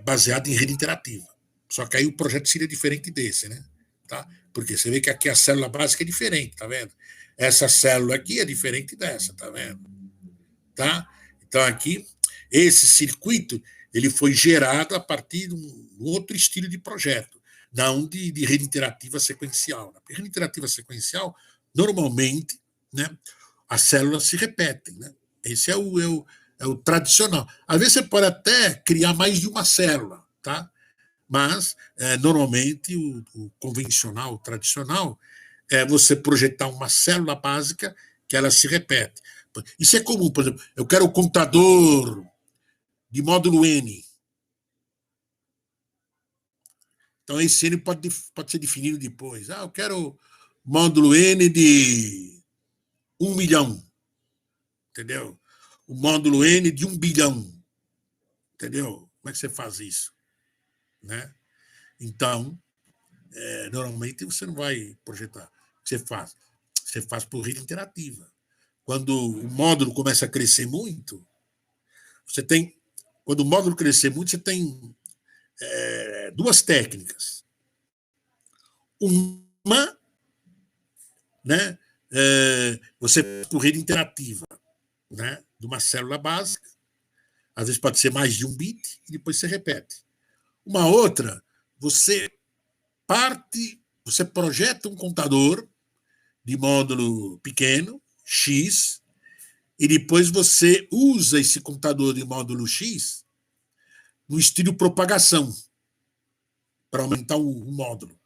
baseado em rede interativa. Só que aí o projeto seria diferente desse, né? Tá? Porque você vê que aqui a célula básica é diferente, tá vendo? Essa célula aqui é diferente dessa, tá vendo? Tá? Então aqui, esse circuito, ele foi gerado a partir de um outro estilo de projeto, não de rede interativa sequencial. Na rede interativa sequencial, normalmente, né, as células se repetem, né? Esse é o tradicional. Às vezes você pode até criar mais de uma célula, tá? Mas, normalmente, o convencional, o tradicional, é você projetar uma célula básica que ela se repete. Isso é comum, por exemplo, eu quero o computador de módulo N. Então, esse N pode ser definido depois. Eu quero módulo N de 1 milhão. Entendeu? O módulo N de 1 bilhão. Entendeu? Como é que você faz isso? Né? Então, normalmente você não vai projetar. O que você faz? Você faz por rede interativa. Quando o módulo começa a crescer muito, quando o módulo crescer muito, você tem duas técnicas. uma, né, você por rede interativa, né, de uma célula básica, às vezes pode ser mais de 1 bit, e depois você repete. Uma outra, você projeta um contador de módulo pequeno, X, e depois você usa esse contador de módulo X no estilo propagação, para aumentar o módulo.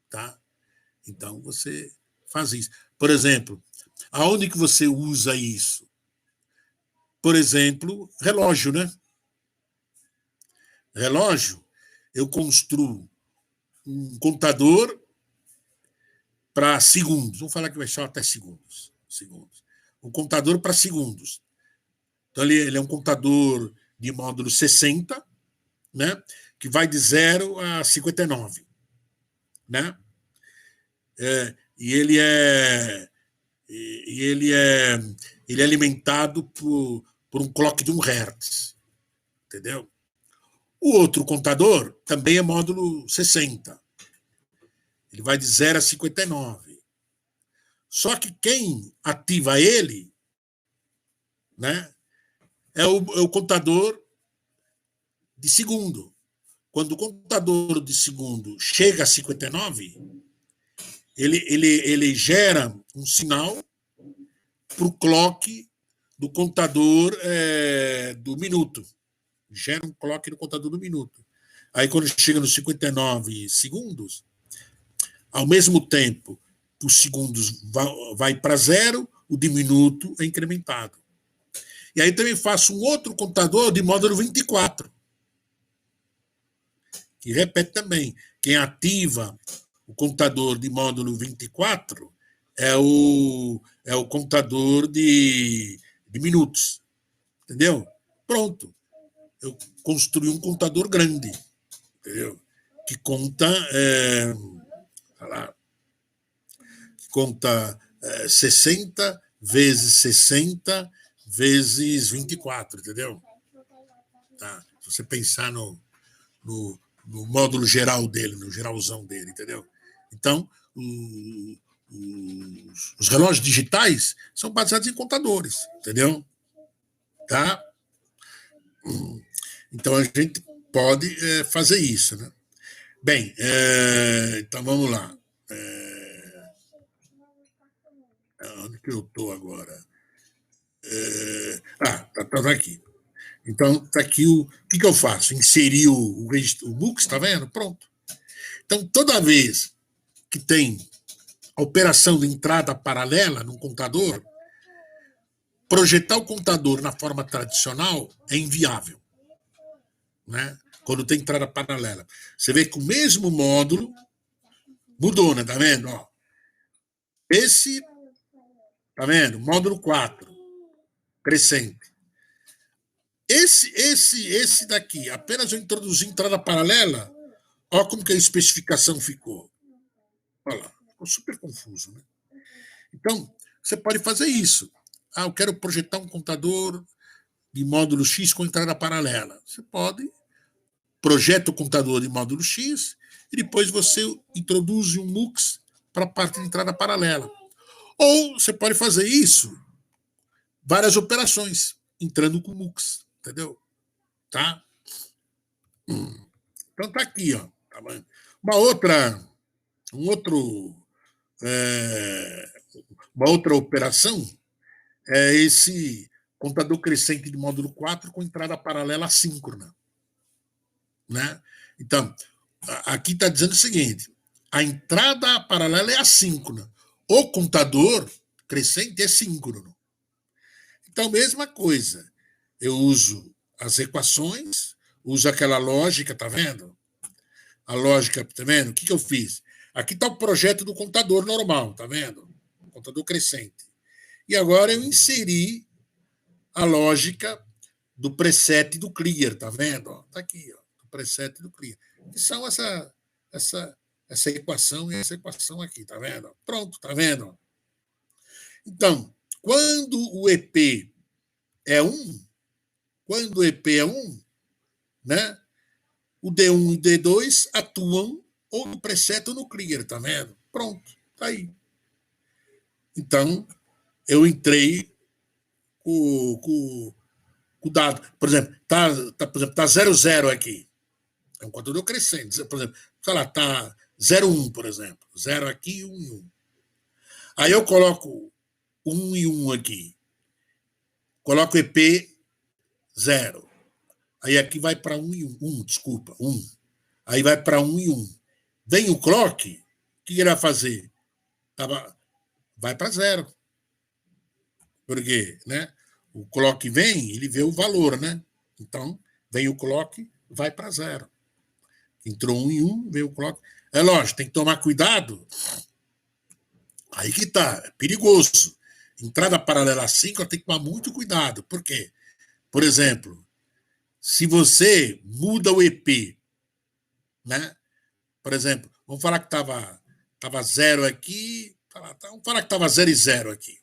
Tá? Então, você faz isso. Por exemplo, aonde que você usa isso? Por exemplo, relógio, né? Relógio, eu construo um contador para segundos. Vamos falar que vai ser até segundos. Um contador para segundos. Então, ele é um contador de módulo 60, né? Que vai de 0 a 59. Né? Ele é alimentado por um clock de 1 Hz. Entendeu? O outro contador também é módulo 60. Ele vai de 0 a 59. Só que quem ativa ele, né, é o contador de segundo. Quando o contador de segundo chega a 59, ele gera um sinal para o clock do contador do minuto. Gera um clock no contador do minuto. Aí, quando chega nos 59 segundos, ao mesmo tempo, os segundos vai para 0, o de minuto é incrementado. E aí também faço um outro contador de módulo 24, que repete também. Quem ativa o contador de módulo 24 é o contador de minutos. Entendeu? Pronto. Eu construí um contador grande, entendeu? Que conta, conta 60 vezes 60 vezes 24, entendeu? Tá? Se você pensar no módulo geral dele, no geralzão dele, entendeu? Então, os relógios digitais são baseados em contadores, entendeu? Tá? Então, a gente pode fazer isso, né? Bem, então vamos lá. Onde que eu estou agora? Tá aqui. Então, está aqui o que eu faço? Inserir o MUX, está vendo? Pronto. Então, toda vez que tem a operação de entrada paralela num contador, projetar o contador na forma tradicional é inviável. Né? Quando tem entrada paralela. Você vê que o mesmo módulo mudou, né? Tá vendo? Ó, esse, tá vendo? Módulo 4, crescente. Esse daqui, apenas eu introduzi entrada paralela, olha como que a especificação ficou. Olha lá, ficou super confuso, né? Então, você pode fazer isso. Eu quero projetar um contador de módulo X com entrada paralela. Você pode, projeta o contador de módulo X e depois você introduz um MUX para a parte de entrada paralela. Ou você pode fazer isso, várias operações, entrando com MUX, entendeu? Tá? Então tá aqui, ó. Tá bom? Uma outra operação é esse contador crescente de módulo 4 com entrada paralela assíncrona. Né? Então, aqui está dizendo o seguinte: a entrada paralela é assíncrona, o contador crescente é síncrono. Então, mesma coisa, eu uso as equações, uso aquela lógica, tá vendo? A lógica, tá vendo? O que eu fiz? Aqui está o projeto do contador normal, tá vendo? O contador crescente. E agora eu inseri a lógica do preset do clear, tá vendo? Tá aqui, ó, o preset do clear. Que são essa equação e essa equação aqui, tá vendo? Pronto, tá vendo? Então, quando o EP é 1, né? O D1 e o D2 atuam ou no preset ou no clear, tá vendo? Pronto, tá aí. Então, eu entrei com o dado. Por exemplo, tá 00 aqui. É um contador crescente. Por exemplo, sei lá, tá 01, por exemplo. 0 aqui, 1 e 1. Aí eu coloco 1 e 1 aqui. Coloco EP 0. Aí aqui vai para 1 e 1. 1, desculpa, 1. Aí vai para 1 e 1. Vem o clock, o que ele vai fazer? Vai para 0. Por quê? Né? O clock vem, ele vê o valor, né? Então, vem o clock, vai para 0. Entrou 1 e 1, veio o clock. É lógico, tem que tomar cuidado. Aí que tá, é perigoso. Entrada paralela assíncrona tem que tomar muito cuidado. Por quê? Por exemplo, se você muda o EP, né? Por exemplo, vamos falar que estava 0 aqui, vamos falar que estava 0 e 0 aqui.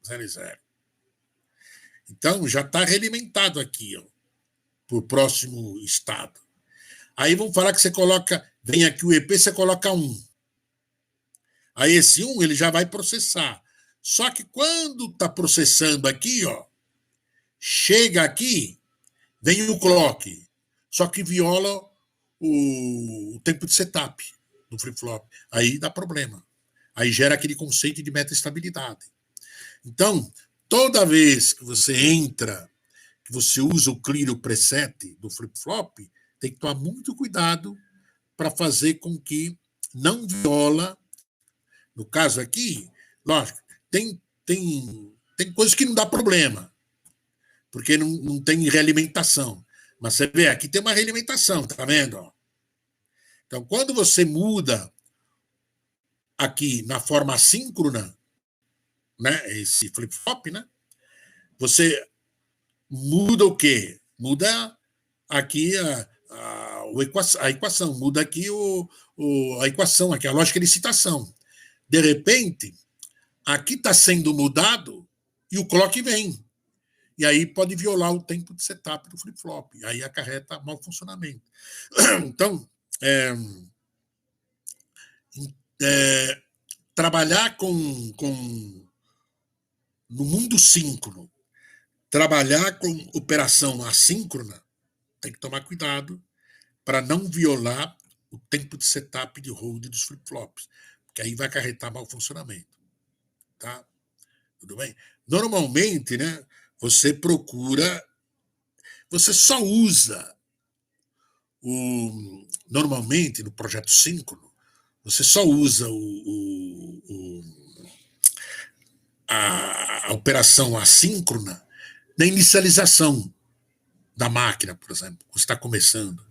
0 e 0. Então, já está realimentado aqui, ó, para o próximo estado. Aí vamos falar que você coloca, vem aqui o EP, você coloca 1. Aí esse 1 ele já vai processar. Só que quando está processando aqui, ó, chega aqui, vem o clock. Só que viola o tempo de setup do flip-flop. Aí dá problema. Aí gera aquele conceito de metaestabilidade. Então, toda vez que você entra, que você usa o clear, o preset do flip-flop, tem que tomar muito cuidado para fazer com que não viola. No caso aqui, lógico, tem coisas que não dá problema, porque não tem realimentação. Mas você vê, aqui tem uma realimentação, tá vendo? Então, quando você muda aqui na forma assíncrona, né, esse flip-flop, né, você muda o quê? Muda aqui a equação, muda aqui a equação, aqui a lógica de citação. De repente, aqui está sendo mudado e o clock vem. E aí pode violar o tempo de setup do flip-flop. Aí acarreta mau funcionamento. Então, trabalhar no mundo síncrono, trabalhar com operação assíncrona, tem que tomar cuidado para não violar o tempo de setup de hold dos flip-flops, porque aí vai acarretar mau funcionamento. Tá? Tudo bem? Normalmente, né, você só usa normalmente no projeto síncrono, você só usa a operação assíncrona na inicialização da máquina, por exemplo, quando está começando.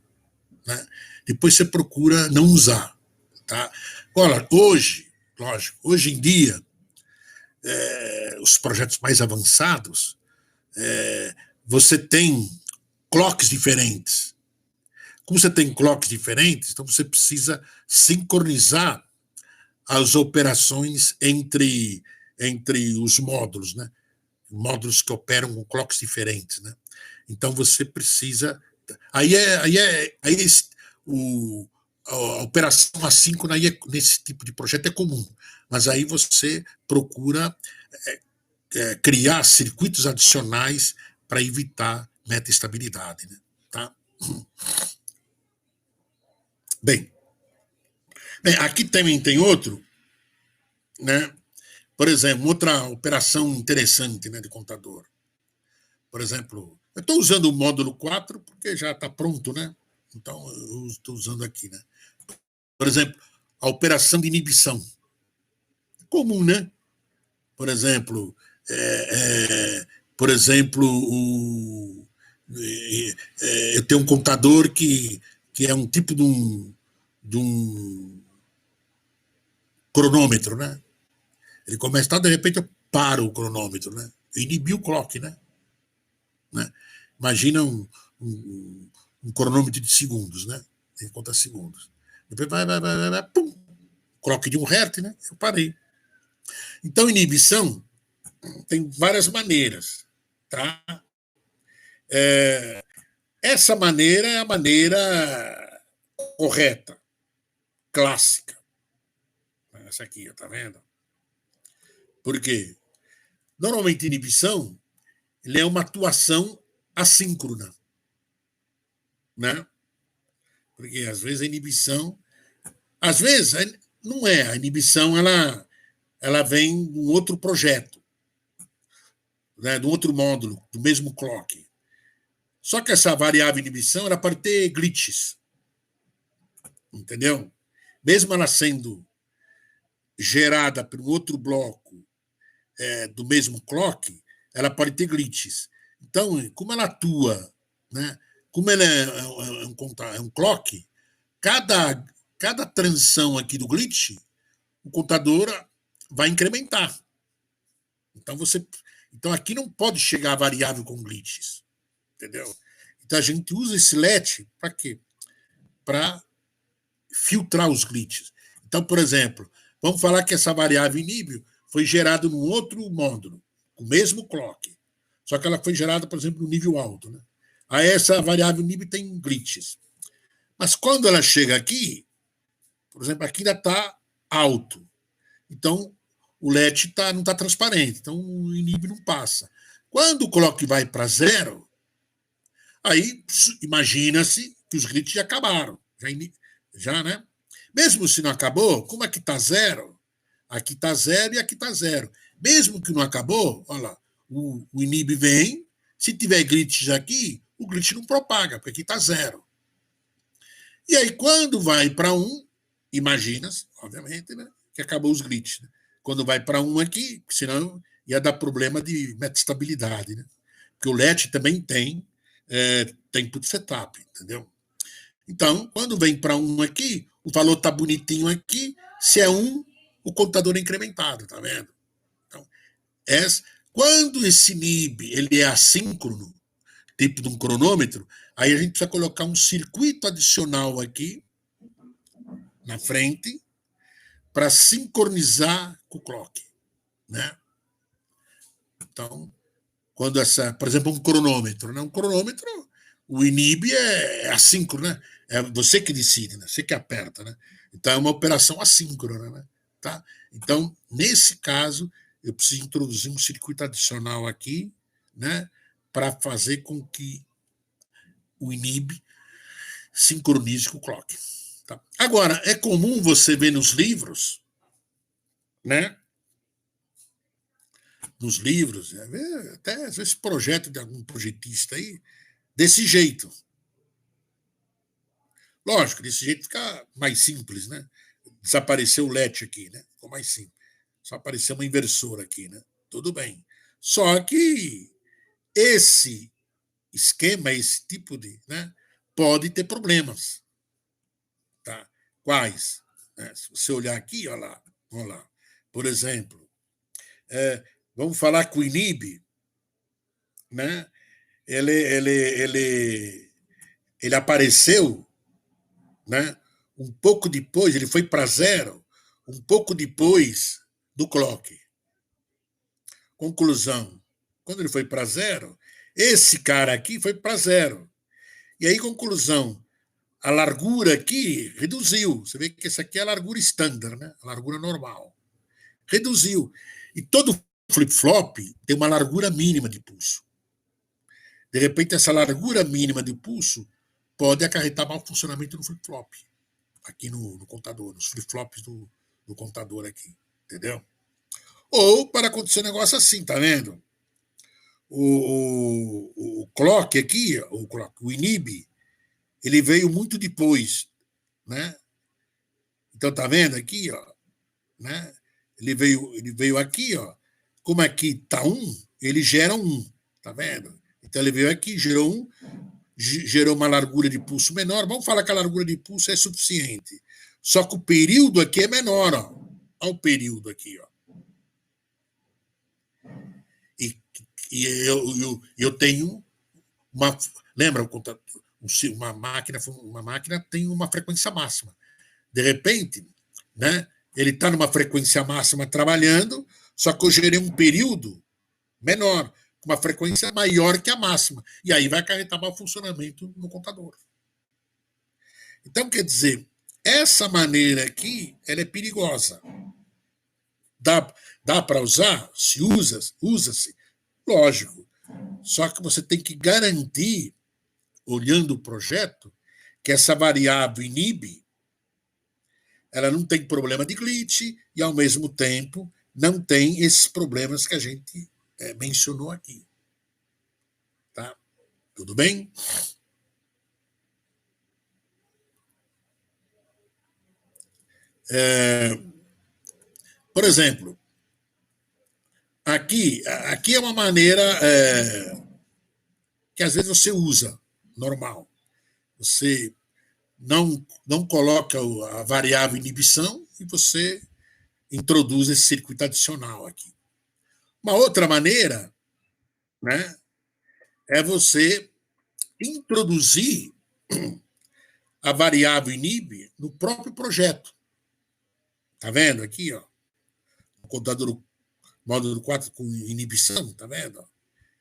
Né? Depois você procura não usar. Tá? Agora, hoje em dia, os projetos mais avançados, você tem clocks diferentes. Como você tem clocks diferentes, então você precisa sincronizar as operações entre os módulos, né? Módulos que operam com clocks diferentes, né? Então você precisa. A operação assíncrona nesse tipo de projeto é comum, mas aí você procura criar circuitos adicionais para evitar metaestabilidade, né? Tá? Bem, aqui também tem outro, né? Por exemplo, outra operação interessante, né, de contador. Por exemplo, eu estou usando o módulo 4 porque já está pronto, né? Então, eu estou usando aqui, né? Por exemplo, a operação de inibição. Comum, né? Por exemplo, eu tenho um contador que é um tipo de um cronômetro, né? Ele começa, de repente, eu paro o cronômetro, né? Inibir o clock, né? Imagina um cronômetro de segundos, né? Ele conta segundos. Depois vai, pum! Clock de 1 Hz, né? Eu parei. Então, inibição tem várias maneiras, tá? Essa maneira é a maneira correta, clássica. Essa aqui, tá vendo? Por quê? Normalmente, inibição ele é uma atuação assíncrona, né? Porque às vezes a inibição, às vezes não é a inibição, ela vem de um outro projeto, né? De um outro módulo, do mesmo clock. Só que essa variável inibição ela pode ter glitches, entendeu? Mesmo ela sendo gerada por um outro bloco do mesmo clock, ela pode ter glitches. Então, como ela atua, né? Como ela é um clock, cada transição aqui do glitch, o contador vai incrementar. Então aqui não pode chegar a variável com glitches, entendeu? Então a gente usa esse let para quê? Para filtrar os glitches. Então, por exemplo, vamos falar que essa variável inib foi gerada num outro módulo, com o mesmo clock, só que ela foi gerada, por exemplo, no nível alto, né? Aí essa variável inib tem glitches. Mas quando ela chega aqui, por exemplo, aqui ainda está alto. Então, o LED não está transparente. Então, o inib não passa. Quando o clock vai para zero, aí imagina-se que os glitches já acabaram. Já, né? Mesmo se não acabou, como aqui está zero, aqui está zero e aqui está zero. Mesmo que não acabou, olha lá, o inib vem, se tiver glitches aqui, o glitch não propaga, porque aqui está zero. E aí, quando vai para 1, imagina-se, obviamente, né, que acabou os glitches. Né? Quando vai para 1 aqui, senão ia dar problema de metastabilidade. Né? Porque o LED também tem input setup, entendeu? Então, quando vem para 1 aqui, o valor está bonitinho aqui, se é 1, o contador é incrementado, tá vendo? Então, quando esse NIB ele é assíncrono, tipo de um cronômetro, aí a gente precisa colocar um circuito adicional aqui na frente para sincronizar com o clock, né? Então, quando por exemplo, um cronômetro, né? Um cronômetro, o inib é assíncrono, né? É você que decide, né? Você que aperta, né? Então é uma operação assíncrona, né? Tá? Então, nesse caso, eu preciso introduzir um circuito adicional aqui, né? Para fazer com que o inib sincronize com o clock. Tá? Agora, é comum você ver nos livros, né? Nos livros, até às vezes projeto de algum projetista aí, desse jeito. Lógico, desse jeito fica mais simples, né? Desapareceu o LED aqui, né? Ficou mais simples. Só apareceu uma inversora aqui, né? Tudo bem. Só que esse esquema, esse tipo de, né, pode ter problemas. Tá? Quais? Se você olhar aqui, olha lá. Por exemplo, vamos falar que o inib, né? Ele apareceu, né? Um pouco depois, ele foi para zero, um pouco depois do clock. Conclusão: quando ele foi para zero, esse cara aqui foi para zero. E aí, conclusão: a largura aqui reduziu. Você vê que essa aqui é a largura standard, né? A largura normal. Reduziu. E todo flip-flop tem uma largura mínima de pulso. De repente, essa largura mínima de pulso pode acarretar mau funcionamento no flip-flop. Aqui no contador, nos flip-flops do contador aqui. Entendeu? Ou para acontecer um negócio assim, tá vendo? O clock aqui, o inib, ele veio muito depois, né? Então, tá vendo aqui, ó, né? Ele veio aqui, ó. Como aqui tá 1, ele gera 1, tá vendo? Então, ele veio aqui, gerou uma largura de pulso menor. Vamos falar que a largura de pulso é suficiente. Só que o período aqui é menor, ó. Olha o período aqui, ó. E eu tenho uma... Lembra, uma máquina tem uma frequência máxima. De repente, né, ele está numa frequência máxima trabalhando, só que eu gerei um período menor, com uma frequência maior que a máxima. E aí vai acarretar mau funcionamento no contador. Então, quer dizer, Essa maneira aqui, ela é perigosa. Dá para usar? Se usa-se. Lógico. Só que você tem que garantir, olhando o projeto, que essa variável inib, ela não tem problema de glitch e, ao mesmo tempo, não tem esses problemas que a gente mencionou aqui. Tá? Tudo bem? Por exemplo, aqui é uma maneira que às vezes você usa, normal. Você não coloca a variável inibição e você introduz esse circuito adicional aqui. Uma outra maneira, né, é você introduzir a variável inib no próprio projeto. Tá vendo aqui, ó? O contador módulo 4 com inibição, tá vendo?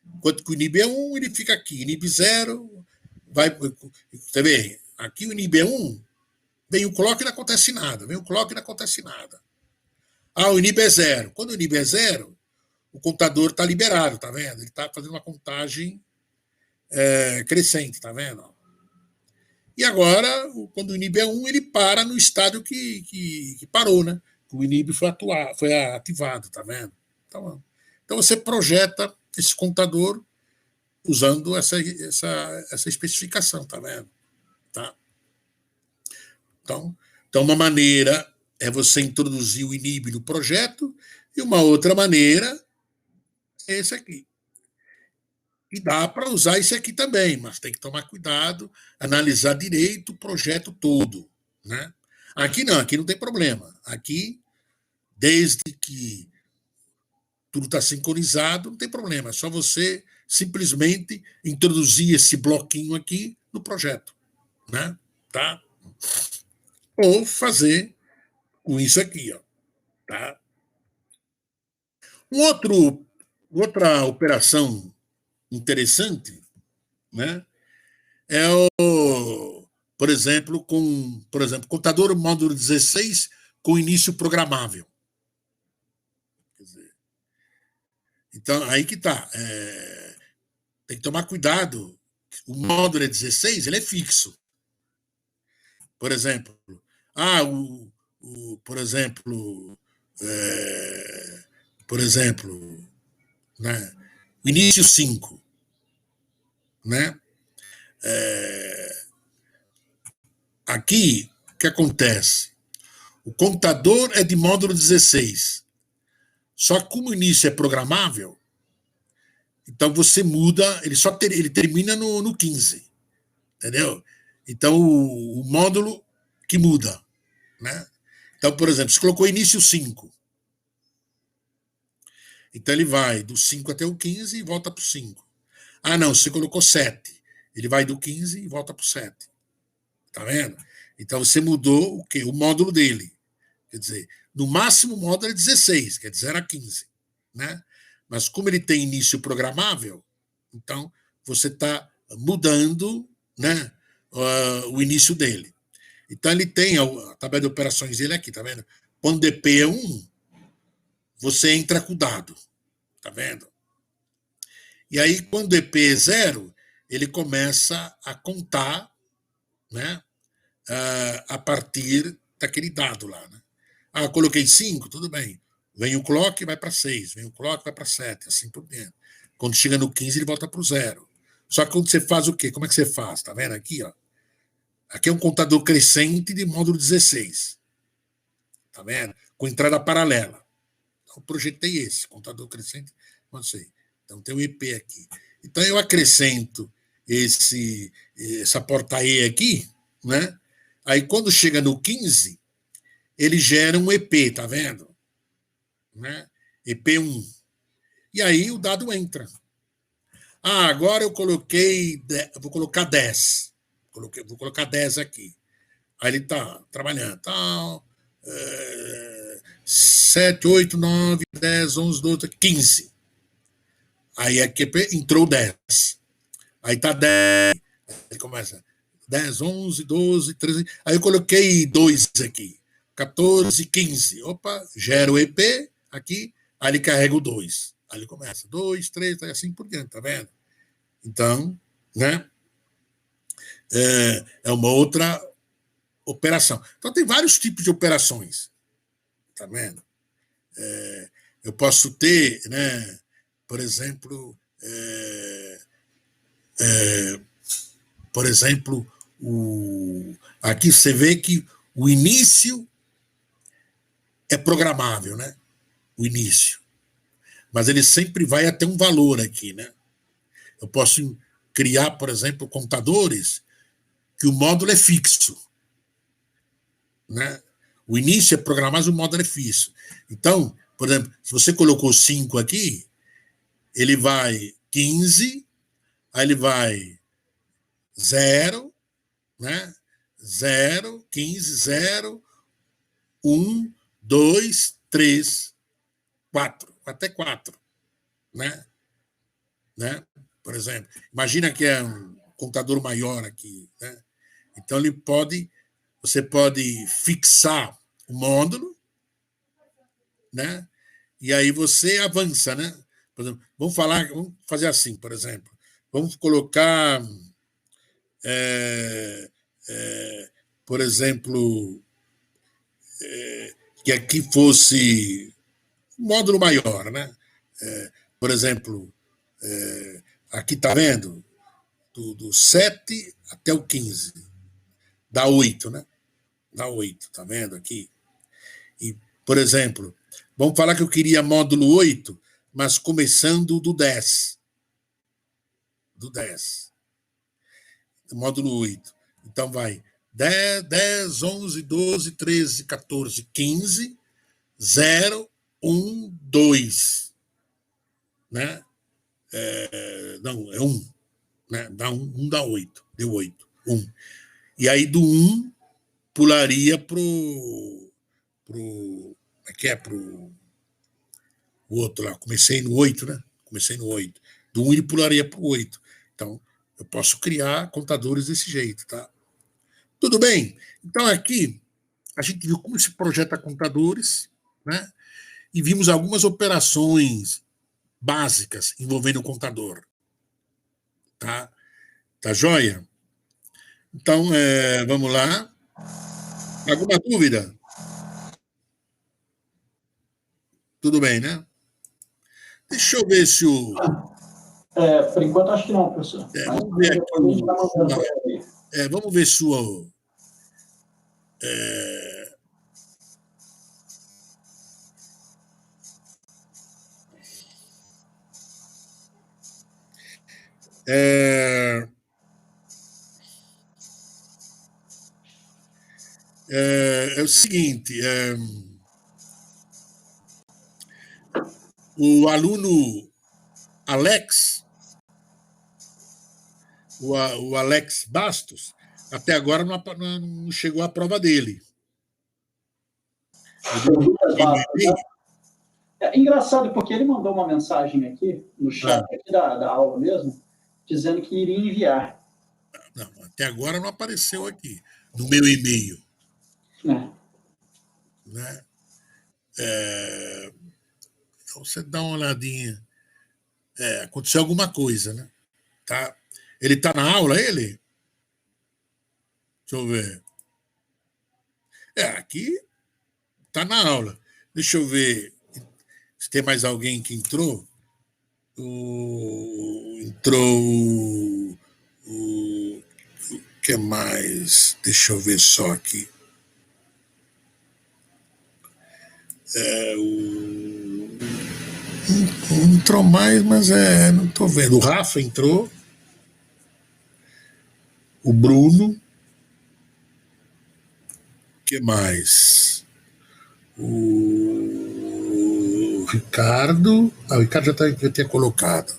Enquanto que o inib é 1, ele fica aqui. Inib 0, vai. Tá vendo? Aqui o inib é 1, vem o clock e não acontece nada. Vem o clock e não acontece nada. Ah, o inib é 0. Quando o inib é 0, o contador está liberado, tá vendo? Ele está fazendo uma contagem crescente, tá vendo? E agora, quando o inib é 1, ele para no estado que parou, né? O inib foi ativado, tá vendo? Então você projeta esse contador usando essa especificação, tá vendo? Tá? Então, uma maneira é você introduzir o inib no projeto e uma outra maneira é esse aqui. E dá para usar esse aqui também, mas tem que tomar cuidado, analisar direito o projeto todo, né? Aqui não tem problema. Aqui, desde que tudo está sincronizado, não tem problema. É só você simplesmente introduzir esse bloquinho aqui no projeto, né? Tá? Ou fazer com isso aqui, ó, tá? Outra operação interessante, né? É por exemplo, contador módulo 16 com início programável. Quer dizer, então, aí que está. Tem que tomar cuidado. O módulo 16, ele é fixo. Por exemplo, por exemplo, né, o início 5, né? Aqui, o que acontece? O contador é de módulo 16. Só que como o início é programável, então você muda, ele termina no 15. Entendeu? Então, o módulo que muda, né? Então, por exemplo, você colocou início 5. Então, ele vai do 5 até o 15 e volta para o 5. Ah, não, você colocou 7. Ele vai do 15 e volta para o 7. Tá vendo? Então, você mudou o quê? O módulo dele. Quer dizer, no máximo o módulo é 16, quer dizer, 0 a 15. Né? Mas como ele tem início programável, então você está mudando, né, o início dele. Então ele tem a tabela de operações dele aqui, tá vendo? Quando DP é 1, você entra com o dado, tá vendo? E aí quando DP é 0, ele começa a contar, né, a partir daquele dado lá, né? Ah, coloquei 5, tudo bem. Vem o clock e vai para 6, vem o clock e vai para 7, assim por diante. Quando chega no 15, ele volta para o 0. Só que quando você faz o quê? Como é que você faz? Tá vendo aqui, ó? Aqui é um contador crescente de módulo 16. Tá vendo? Com entrada paralela. Então, eu projetei esse, contador crescente, não sei. Então, tem o EP aqui. Então, eu acrescento essa porta E aqui, né? Aí, quando chega no 15, ele gera um EP, tá vendo? Né? EP1. E aí, o dado entra. Ah, agora eu vou colocar 10. Vou colocar 10 aqui. Aí ele está trabalhando. Tal, 7, 8, 9, 10, 11, 12, 15. Aí aqui entrou 10. Aí está 10. Ele começa 10, 11, 12, 13. Aí eu coloquei 2 aqui. 14, 15. Opa, gera o EP aqui, aí ele carrega o 2. Aí ele começa 2, 3, assim por diante, tá vendo? Então, né? É uma outra operação. Então, tem vários tipos de operações, tá vendo? Eu posso ter, né, por exemplo, por exemplo, aqui você vê que o início é programável, né? O início. Mas ele sempre vai até um valor aqui, né? Eu posso criar, por exemplo, contadores que o módulo é fixo, né? O início é programado, mas o módulo é fixo. Então, por exemplo, se você colocou 5 aqui, ele vai 15, aí ele vai 0, né? 0, 15, 0, 1, 2, 3, 4, até 4, né? Por exemplo, imagina que é um contador maior aqui, né? Então você pode fixar o módulo, né? E aí você avança, né? Por exemplo, vamos fazer assim, por exemplo, vamos colocar, é, é, por exemplo, que aqui fosse um módulo maior, né? Por exemplo, aqui está vendo? Do 7 até o 15. Dá 8, né? Dá 8, tá vendo aqui? E, por exemplo, vamos falar que eu queria módulo 8, mas começando do 10. Do 10. Módulo 8. Então vai 10, 11, 12, 13, 14, 15, 0, 1, 2. Né? Não, é 1. Né? Dá 1 dá 8. Deu 8. 1. E aí do 1 pularia como é que é? Pro o outro lá. Comecei no 8, né? Comecei no 8. Do 1 ele pularia para o 8. Então, eu posso criar contadores desse jeito, tá? Tudo bem? Então, aqui, a gente viu como se projeta contadores, né? E vimos algumas operações básicas envolvendo o contador. Tá? Tá joia? Então, vamos lá. Alguma dúvida? Tudo bem, né? Deixa eu ver se o. Por enquanto, acho que não, professor. Mas Vamos ver aqui depois a gente vai mandando por aí. vamos ver sua. É, o seguinte, o aluno Alex, o Alex Bastos, até agora não chegou a prova dele. É engraçado, porque ele mandou uma mensagem aqui, no chat aqui da aula mesmo, dizendo que iria enviar. Não, até agora não apareceu aqui, no meu e-mail. Né? Então você dá uma olhadinha. Aconteceu alguma coisa, né? Tá? Ele está na aula, ele? Deixa eu ver. Aqui está na aula. Deixa eu ver se tem mais alguém que entrou. Entrou o que mais? Deixa eu ver só aqui. Não entrou mais, mas não estou vendo. O Rafa entrou. O Bruno. O que mais? O Ricardo. O Ricardo já tinha colocado.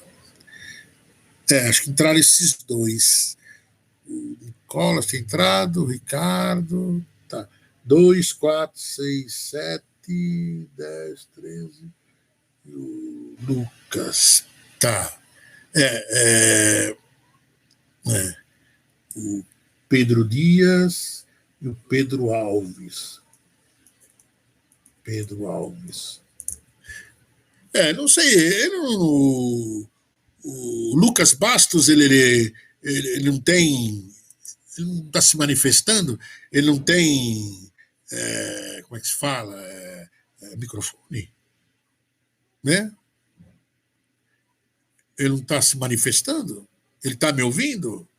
Acho que entraram esses dois. O Nicolas tem entrado, o Ricardo. Tá. 2, 4, 6, 7, 10, 13. E o Lucas. Tá. O Pedro Dias e o Pedro Alves. Pedro Alves. Não sei, o Lucas Bastos, ele não tem, ele não está se manifestando, ele não tem, como é que se fala, microfone, né? Ele não está se manifestando? Ele está me ouvindo?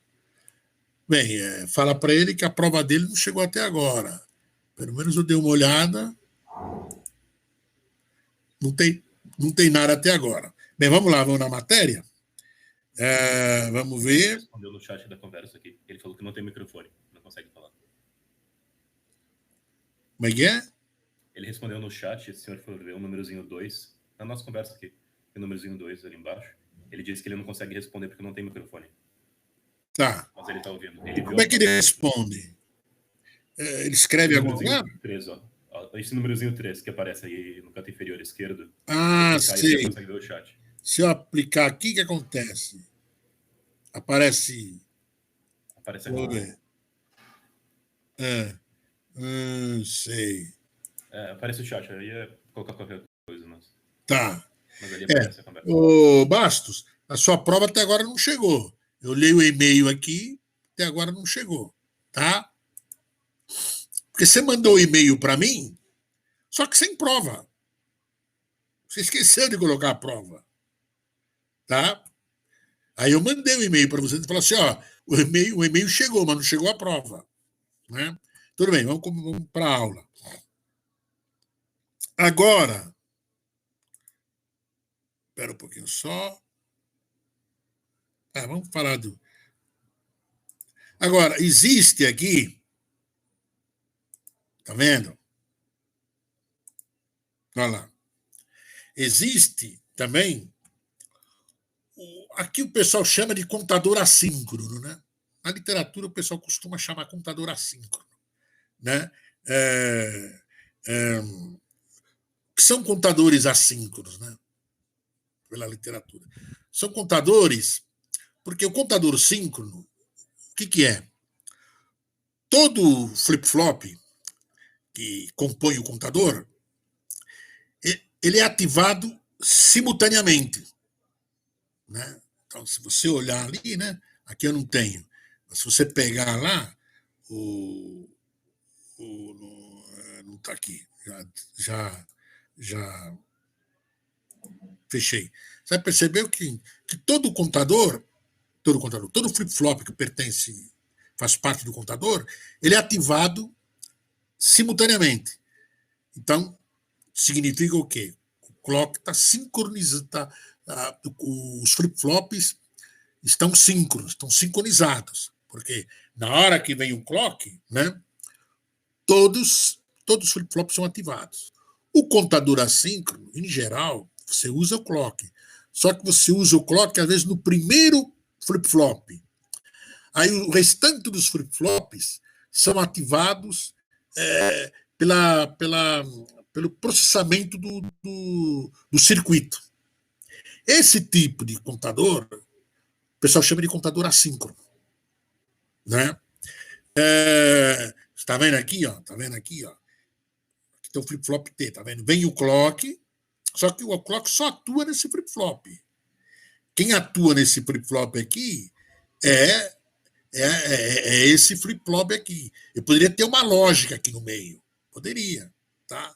Bem, fala para ele que a prova dele não chegou até agora. Pelo menos eu dei uma olhada. Não tem nada até agora. Bem, vamos lá, vamos na matéria. Vamos ver. Ele respondeu no chat da conversa aqui. Ele falou que não tem microfone, não consegue falar. Como é que é? Ele respondeu no chat, se o senhor for ver o númerozinho 2, na nossa conversa aqui, o númerozinho 2 ali embaixo, ele disse que ele não consegue responder porque não tem microfone. Tá. Mas ele está ouvindo. Como é que ele responde? Ele escreve algum lugar? 3, ó. Esse númerozinho 3 que aparece aí no canto inferior esquerdo. Sei. Você consegue ver o chat. Se eu aplicar aqui, o que acontece? Aparece aqui. Vou ver. Sei. Aparece o chat, aí é colocar qualquer coisa. Tá. Mas ali aparece a conversa. Ô, Bastos, a sua prova até agora não chegou. Eu leio o e-mail aqui, até agora não chegou. Tá? Porque você mandou o e-mail para mim, só que sem prova. Você esqueceu de colocar a prova. Tá? Aí eu mandei um e-mail para você e falou assim, ó, o e-mail chegou, mas não chegou a prova. Né? Tudo bem, vamos para a aula. Agora, espera um pouquinho só. Vamos falar do... Agora, existe aqui, tá vendo? Olha lá. Existe também, aqui o pessoal chama de contador assíncrono, né? Na literatura o pessoal costuma chamar contador assíncrono, né? Que são contadores assíncronos, né? Pela literatura. São contadores, porque o contador síncrono, o que é? Todo flip-flop que compõe o contador, ele é ativado simultaneamente. Né? Então, se você olhar ali, né? Aqui eu não tenho, mas se você pegar lá, não está aqui, já fechei. Você percebeu que todo contador, todo flip-flop que faz parte do contador, ele é ativado simultaneamente. Então, significa o quê? O clock está sincronizado, os flip-flops estão síncronos, estão sincronizados, porque na hora que vem o clock, né, todos os flip-flops são ativados. O contador assíncrono, em geral, você usa o clock, só que você usa o clock, às vezes, no primeiro flip-flop. Aí o restante dos flip-flops são ativados pelo processamento do circuito. Esse tipo de contador, o pessoal chama de contador assíncrono. Né? Está vendo aqui? Está vendo aqui? Aqui tem o flip-flop T, tá vendo? Vem o clock, só que o clock só atua nesse flip-flop. Quem atua nesse flip-flop aqui é esse flip-flop aqui. Eu poderia ter uma lógica aqui no meio. Poderia, tá?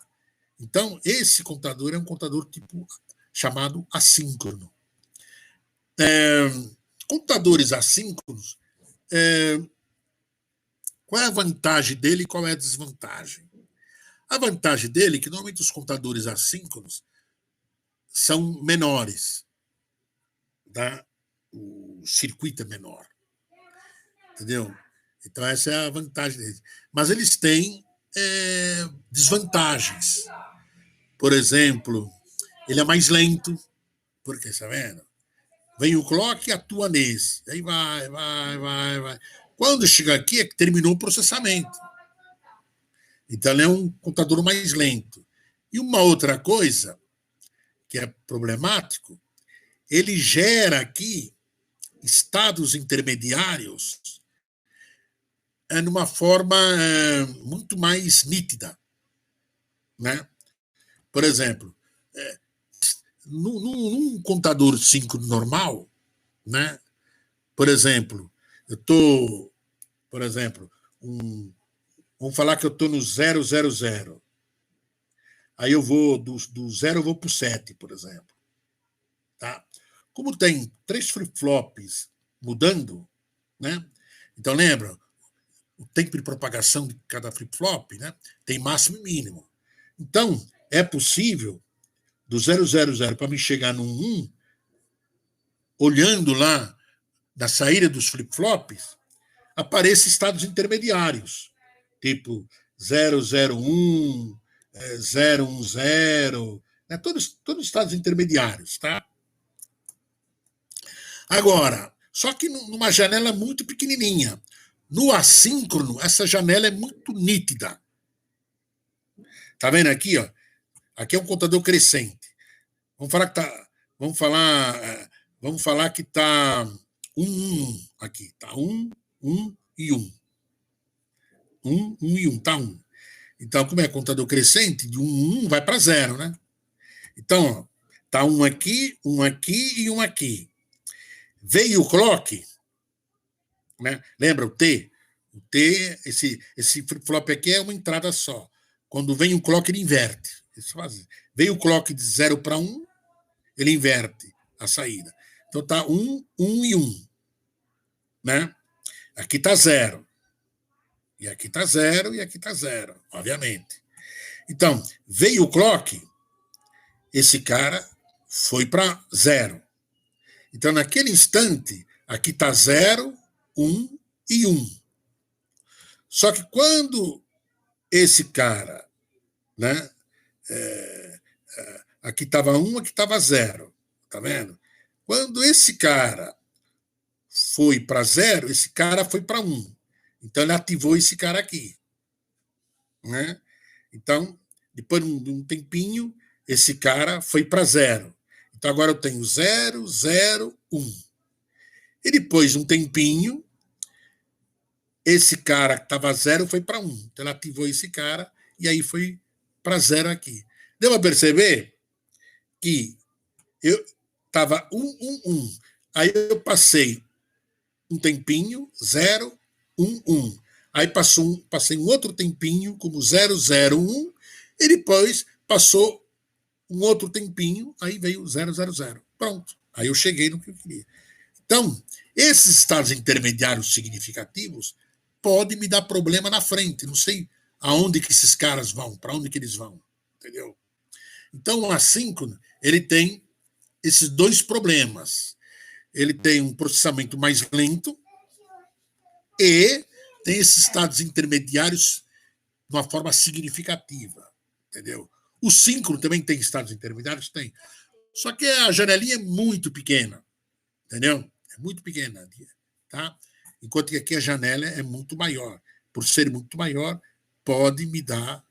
Então, esse contador é um contador tipo chamado assíncrono. Contadores assíncronos, qual é a vantagem dele e qual é a desvantagem? A vantagem dele é que, normalmente, os contadores assíncronos são menores. Tá? O circuito é menor. Entendeu? Então, essa é a vantagem deles. Mas eles têm desvantagens. Por exemplo, ele é mais lento, porque, está vendo? Vem o clock e atua nesse. Aí vai. Quando chega aqui, é que terminou o processamento. Então, ele é um contador mais lento. E uma outra coisa que é problemático, ele gera aqui estados intermediários é numa forma muito mais nítida, né? Por exemplo, num contador síncrono normal, né? Por exemplo, eu estou, por exemplo, vamos falar que eu estou no 000. Aí eu vou, do 0 eu vou para o 7, por exemplo. Tá? Como tem 3 flip-flops mudando, né? Então, lembra, o tempo de propagação de cada flip-flop, né? Tem máximo e mínimo. Então, é possível, do 000 para me chegar no 1, olhando lá da saída dos flip-flops, apareçam estados intermediários, tipo 001, 010, né? Todos estados intermediários, tá? Agora, só que numa janela muito pequenininha. No assíncrono, essa janela é muito nítida. Tá vendo aqui, ó? Aqui é um contador crescente. Vamos falar que tá, vamos falar que tá 1 aqui, tá 1 e 1. 1 e 1, tá 1. Então, como é contador crescente, de 1 vai para 0, né? Então, ó, tá 1 aqui e 1 aqui. Veio o clock, né? Lembra o T? O T, esse flip-flop aqui é uma entrada só. Quando vem o clock, ele inverte. Veio o clock de 0 para 1, ele inverte a saída. Então tá 1 e 1. Né? Aqui tá 0. E aqui tá 0 e aqui tá 0, obviamente. Então, veio o clock, esse cara foi para 0. Então, naquele instante, aqui tá 0, 1 e 1. Só que quando esse cara, né, aqui estava 1, aqui estava 0, tá vendo? Quando esse cara foi para 0, esse cara foi para 1. Então ele ativou esse cara aqui, né? Então, depois de um tempinho, esse cara foi para 0. Então agora eu tenho 0, 0, 1. E depois de um tempinho, esse cara que estava 0 foi para 1. Então ele ativou esse cara e aí foi para 0 aqui. Deu para perceber que eu estava 1, 1, 1. Aí eu passei um tempinho, 0, 1, 1. Aí passei um outro tempinho, como 0, 0, 1. E depois passou um outro tempinho, aí veio 0, 0, 0. Pronto. Aí eu cheguei no que eu queria. Então, esses estados intermediários significativos podem me dar problema na frente. Não sei aonde que esses caras vão, para onde que eles vão. Entendeu? Então, o assíncrono, ele tem esses dois problemas. Ele tem um processamento mais lento e tem esses estados intermediários de uma forma significativa. Entendeu? O síncrono também tem estados intermediários? Tem. Só que a janelinha é muito pequena. Entendeu? É muito pequena. Tá? Enquanto que aqui a janela é muito maior. Por ser muito maior, pode me dar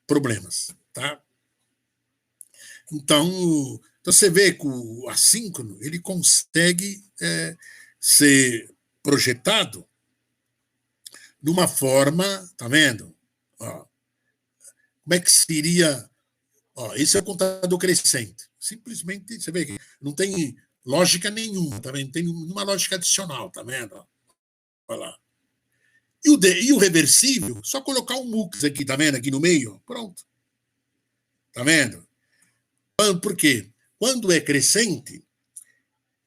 problemas. Tá? Então, você vê que o assíncrono ele consegue ser projetado de uma forma, tá vendo? Ó, como é que seria? Ó, esse é o contador crescente. Simplesmente, você vê que não tem lógica nenhuma, tá vendo? Não tem nenhuma lógica adicional, tá vendo? Olha lá. E o reversível, só colocar um mux aqui, tá vendo? Aqui no meio, pronto. Tá vendo? Por quê? Quando é crescente,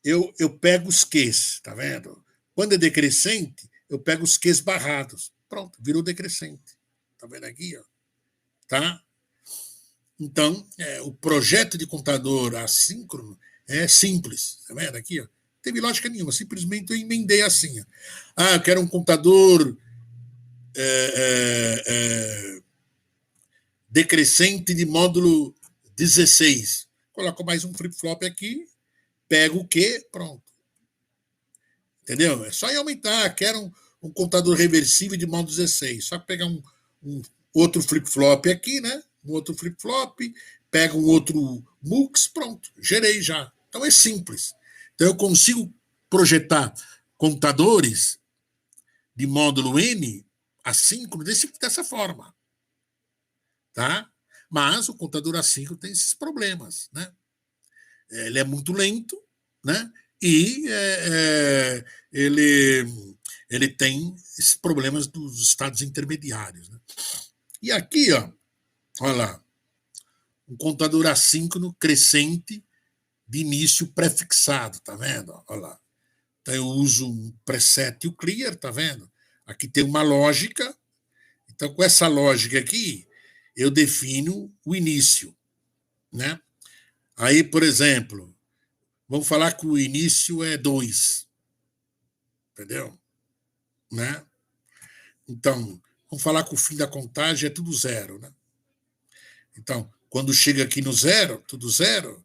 eu pego os Qs, tá vendo? Quando é decrescente, eu pego os Qs barrados. Pronto, virou decrescente. Tá vendo aqui, ó? Tá? Então, o projeto de contador assíncrono é simples. Tá vendo aqui, ó? Não teve lógica nenhuma, simplesmente eu emendei assim. Ó. Ah, eu quero um contador decrescente de módulo 16. Coloco mais um flip-flop aqui, pego o Q, pronto. Entendeu? É só ir aumentar. Quero um contador reversível de módulo 16. Só pegar um outro flip-flop aqui, né? Um outro flip-flop, pega um outro MUX, pronto, gerei já. Então é simples. Então eu consigo projetar contadores de módulo N assíncrono dessa forma. Tá? Mas o contador assíncrono tem esses problemas, né? Ele é muito lento, né? E ele tem esses problemas dos estados intermediários, né? E aqui, ó, olha lá, um contador assíncrono crescente de início prefixado, tá vendo? Olha lá. Então eu uso um preset e o clear, tá vendo? Aqui tem uma lógica. Então, com essa lógica aqui, eu defino o início, né? Aí, por exemplo, vamos falar que o início é 2, entendeu? Né? Então, vamos falar que o fim da contagem é tudo 0, né? Então, quando chega aqui no 0, tudo 0,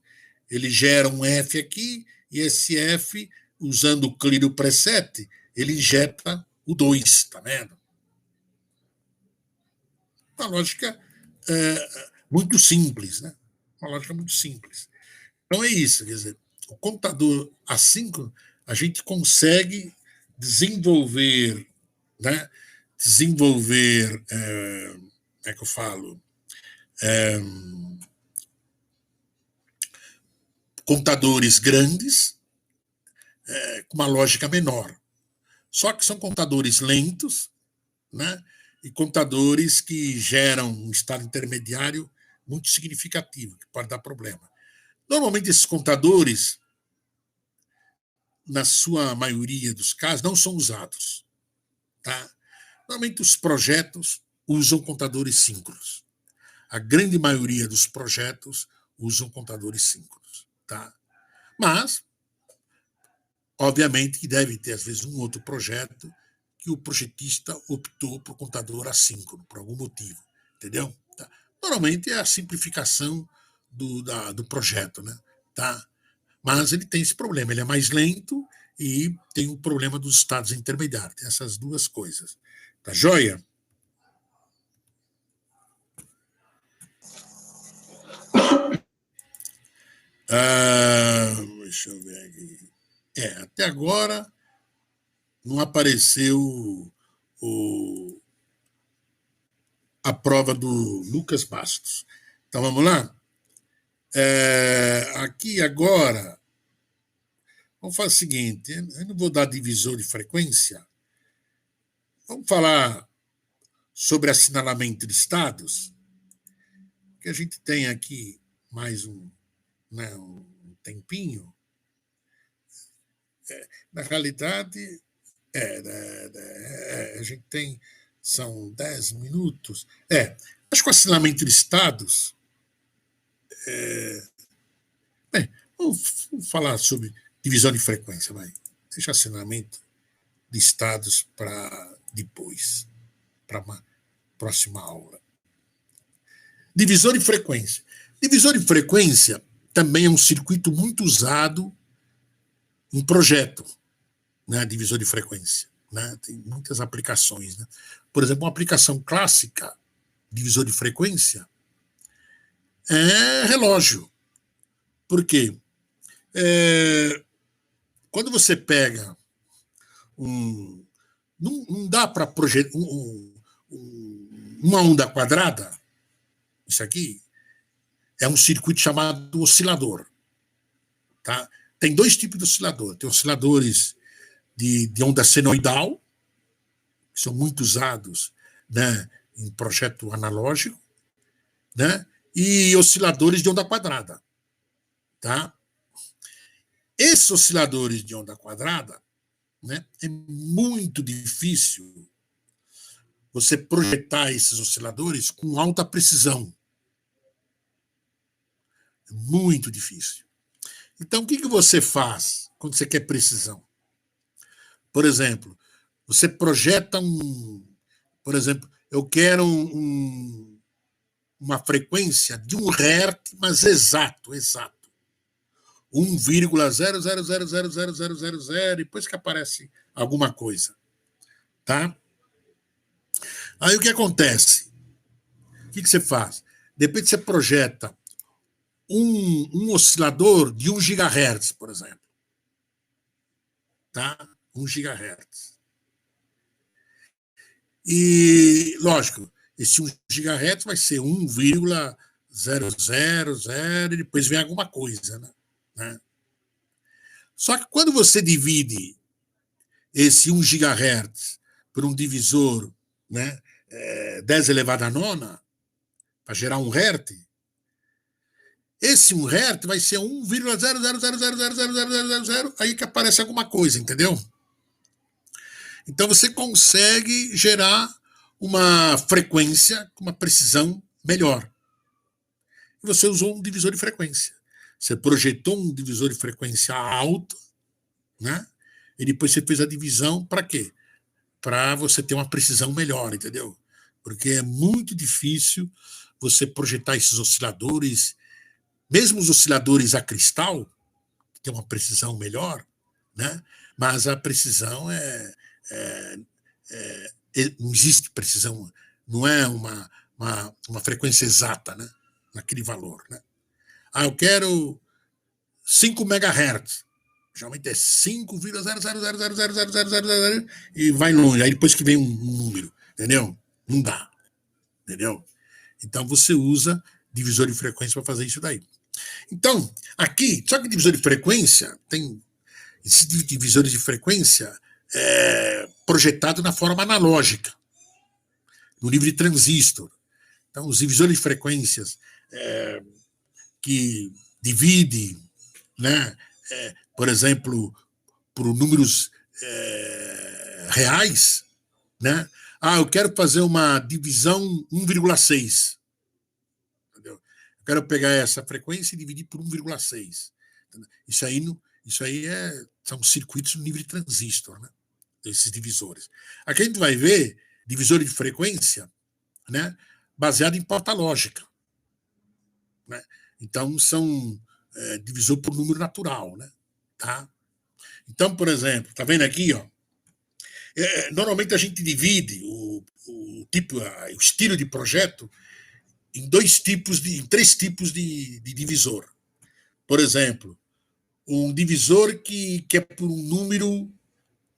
ele gera um F aqui, e esse F, usando o clear do preset, ele injeta o 2, tá vendo? Uma lógica muito simples, né? Uma lógica muito simples. Então é isso, quer dizer, o computador assíncrono, a gente consegue desenvolver, né? Desenvolver, como é que eu falo? Computadores grandes com uma lógica menor. Só que são computadores lentos, né? E computadores que geram um estado intermediário muito significativo, que pode dar problema. Normalmente, esses computadores, na sua maioria dos casos, não são usados. Tá? Normalmente, os projetos usam computadores síncronos. A grande maioria dos projetos usam computadores síncronos. Tá? Mas, obviamente, que deve ter, às vezes, um outro projeto que o projetista optou por computador assíncrono, por algum motivo. Entendeu? Tá? Normalmente, é a simplificação do projeto, né? Tá? Mas ele tem esse problema, ele é mais lento e tem o problema dos estados intermediários. Tem essas duas coisas. Tá joia? Deixa eu ver aqui. Até agora não apareceu a prova do Lucas Bastos. Então vamos lá? Aqui agora, vamos fazer o seguinte: eu não vou dar divisor de frequência. Vamos falar sobre assinalamento de estados, que a gente tem aqui mais um tempinho. Na realidade, a gente tem, são 10 minutos. Acho que o assinamento de estados. Vamos falar sobre divisão de frequência, vai. Deixa assinamento de estados para depois, para uma próxima aula. Divisor de frequência. Divisor de frequência também é um circuito muito usado em projeto, né? Divisor de frequência. Né? Tem muitas aplicações. Né? Por exemplo, uma aplicação clássica, divisor de frequência, é relógio. Por quê? Quando você pega não dá para projetar uma onda quadrada, isso aqui é um circuito chamado oscilador. Tá? Tem dois tipos de oscilador. Tem osciladores de onda senoidal, que são muito usados, né, em projeto analógico, né, e osciladores de onda quadrada. Tá? Esses osciladores de onda quadrada, né, é muito difícil você projetar esses osciladores com alta precisão. É muito difícil. Então, o que você faz quando você quer precisão? Por exemplo, você projeta por exemplo, eu quero uma frequência de 1 Hz, mas exato. 1,0000000, depois que aparece alguma coisa. Tá? Aí o que acontece? O que você faz? De repente você projeta um oscilador de 1 GHz, por exemplo. Tá? 1 GHz. E, lógico, esse 1 GHz vai ser 1,000 e depois vem alguma coisa, né? Só que quando você divide esse 1 GHz por um divisor, né, 10 elevado a nona, para gerar 1 Hz, esse 1 Hz vai ser 1,000000000, aí que aparece alguma coisa, entendeu? Então você consegue gerar uma frequência com uma precisão melhor. E você usou um divisor de frequência. Você projetou um divisor de frequência alto, né? E depois você fez a divisão para quê? Para você ter uma precisão melhor, entendeu? Porque é muito difícil você projetar esses osciladores, mesmo os osciladores a cristal, que tem uma precisão melhor, né? Mas a precisão não existe precisão, não é uma frequência exata, né? Naquele valor, né? Eu quero 5 MHz. Geralmente é 5,0000000 e vai longe. Aí depois que vem um número, entendeu? Não dá, entendeu? Então você usa divisor de frequência para fazer isso daí. Então, aqui, só que divisor de frequência tem esses divisores de frequência projetado na forma analógica, no nível de transistor. Então, os divisores de frequências que divide, né, por exemplo, por números reais, né? Eu quero fazer uma divisão 1,6. Entendeu? Eu quero pegar essa frequência e dividir por 1,6. Isso aí são circuitos no nível de transistor, né? Esses divisores. Aqui a gente vai ver divisores de frequência, né, baseado em porta lógica, né? Então são divisor por número natural, né? Tá? Então, por exemplo, tá vendo aqui, ó? Normalmente a gente divide o estilo de projeto em três tipos de divisor. Por exemplo, um divisor que é por um número,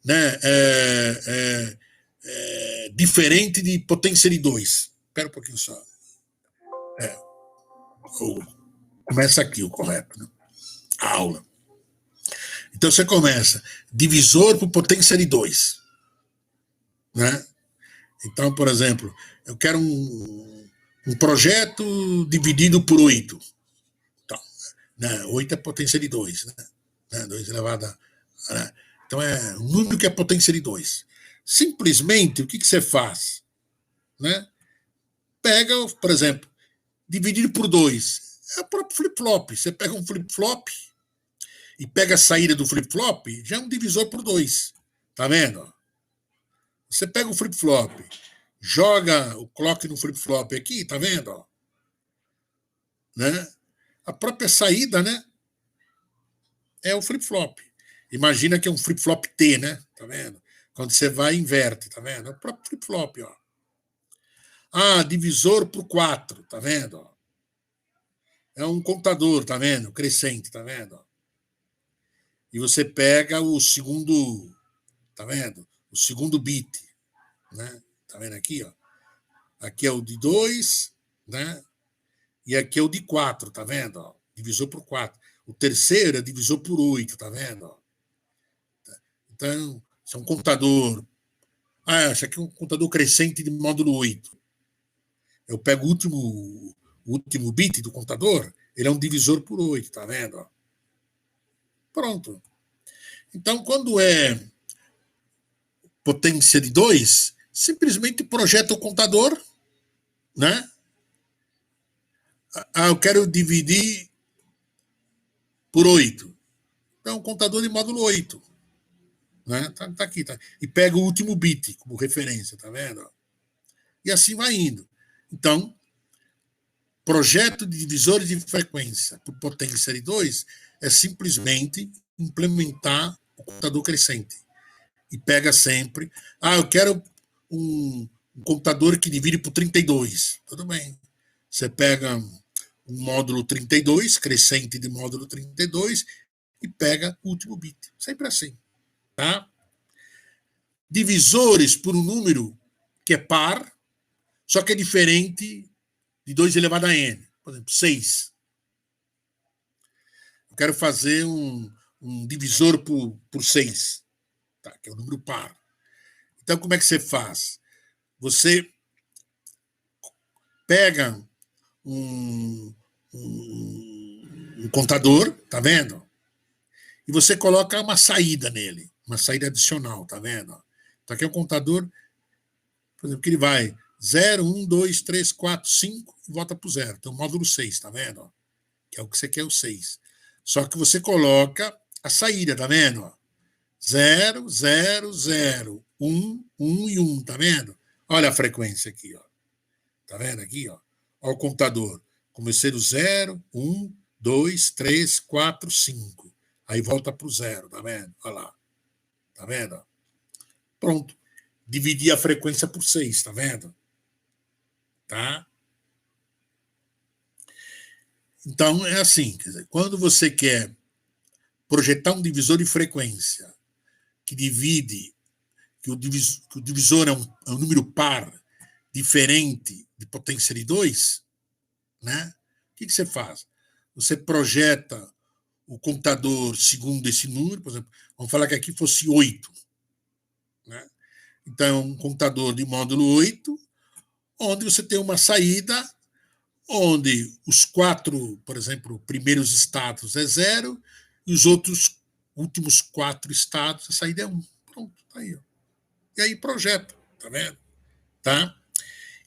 né, diferente de potência de 2. Espera um pouquinho só. Começa aqui o correto, né? A aula. Então você começa divisor por potência de 2. Né? Então, por exemplo, eu quero um projeto dividido por 8. Então, né? 8 é potência de 2. Né? 2 elevado a... Né? Então, é um número que é potência de 2. Simplesmente, o que você faz? Né? Pega, por exemplo, dividido por 2. É o próprio flip-flop. Você pega um flip-flop e pega a saída do flip-flop, já é um divisor por 2. Tá vendo? Você pega o flip-flop, joga o clock no flip-flop aqui, tá vendo? Né? A própria saída, né, é o flip-flop. Imagina que é um flip-flop T, né? Tá vendo? Quando você vai, inverte, tá vendo? É o próprio flip-flop, ó. Divisor por 4, tá vendo? É um contador, tá vendo? Crescente, tá vendo? E você pega o segundo, tá vendo? O segundo bit, né? Tá vendo aqui, ó? Aqui é o de 2, né? E aqui é o de 4, tá vendo? Ó? Divisor por 4. O terceiro é divisor por 8, tá vendo? Ó? Então, isso é um contador. Isso aqui é um contador crescente de módulo 8. Eu pego o último bit do contador, ele é um divisor por 8, tá vendo? Ó? Pronto. Então, quando é potência de 2, simplesmente projeta o contador, né? Eu quero dividir por 8. Então, contador de módulo 8. Né? Tá aqui, tá. E pega o último bit como referência, tá vendo? E assim vai indo. Então, projeto de divisores de frequência por potência de 2 é simplesmente implementar o contador crescente. E pega sempre. Eu quero um computador que divide por 32. Tudo bem. Você pega um módulo 32, crescente de módulo 32, e pega o último bit. Sempre assim. Tá? Divisores por um número que é par, só que é diferente de 2 elevado a n. Por exemplo, 6. Eu quero fazer um divisor por 6, tá, que é o número par. Então, como é que você faz? Você pega um contador, tá vendo? E você coloca uma saída nele, uma saída adicional, tá vendo? Então, aqui é um contador, por exemplo, que ele vai 0, 1, 2, 3, 4, 5 e volta para o 0. Então, módulo 6, tá vendo? Que é o que você quer, o 6. Só que você coloca a saída, tá vendo? 0, 0, 0, 1, 1 e 1, tá vendo? Olha a frequência aqui, ó. Tá vendo aqui, ó? Olha o contador. Comecei do 0, 1, 2, 3, 4, 5. Aí volta para o 0, tá vendo? Olha lá. Tá vendo? Pronto. Dividi a frequência por 6, tá vendo? Tá? Então, é assim, quer dizer, quando você quer projetar um divisor de frequência que divide, que o divisor é um número par diferente de potência de 2, né? O que você faz? Você projeta o contador segundo esse número, por exemplo, vamos falar que aqui fosse 8. Né? Então, é um contador de módulo 8, onde você tem uma saída onde os 4, por exemplo, primeiros estados é 0 e os outros últimos 4 estados, a saída é 1. Pronto, tá aí. Ó. E aí projeta, tá vendo? Tá?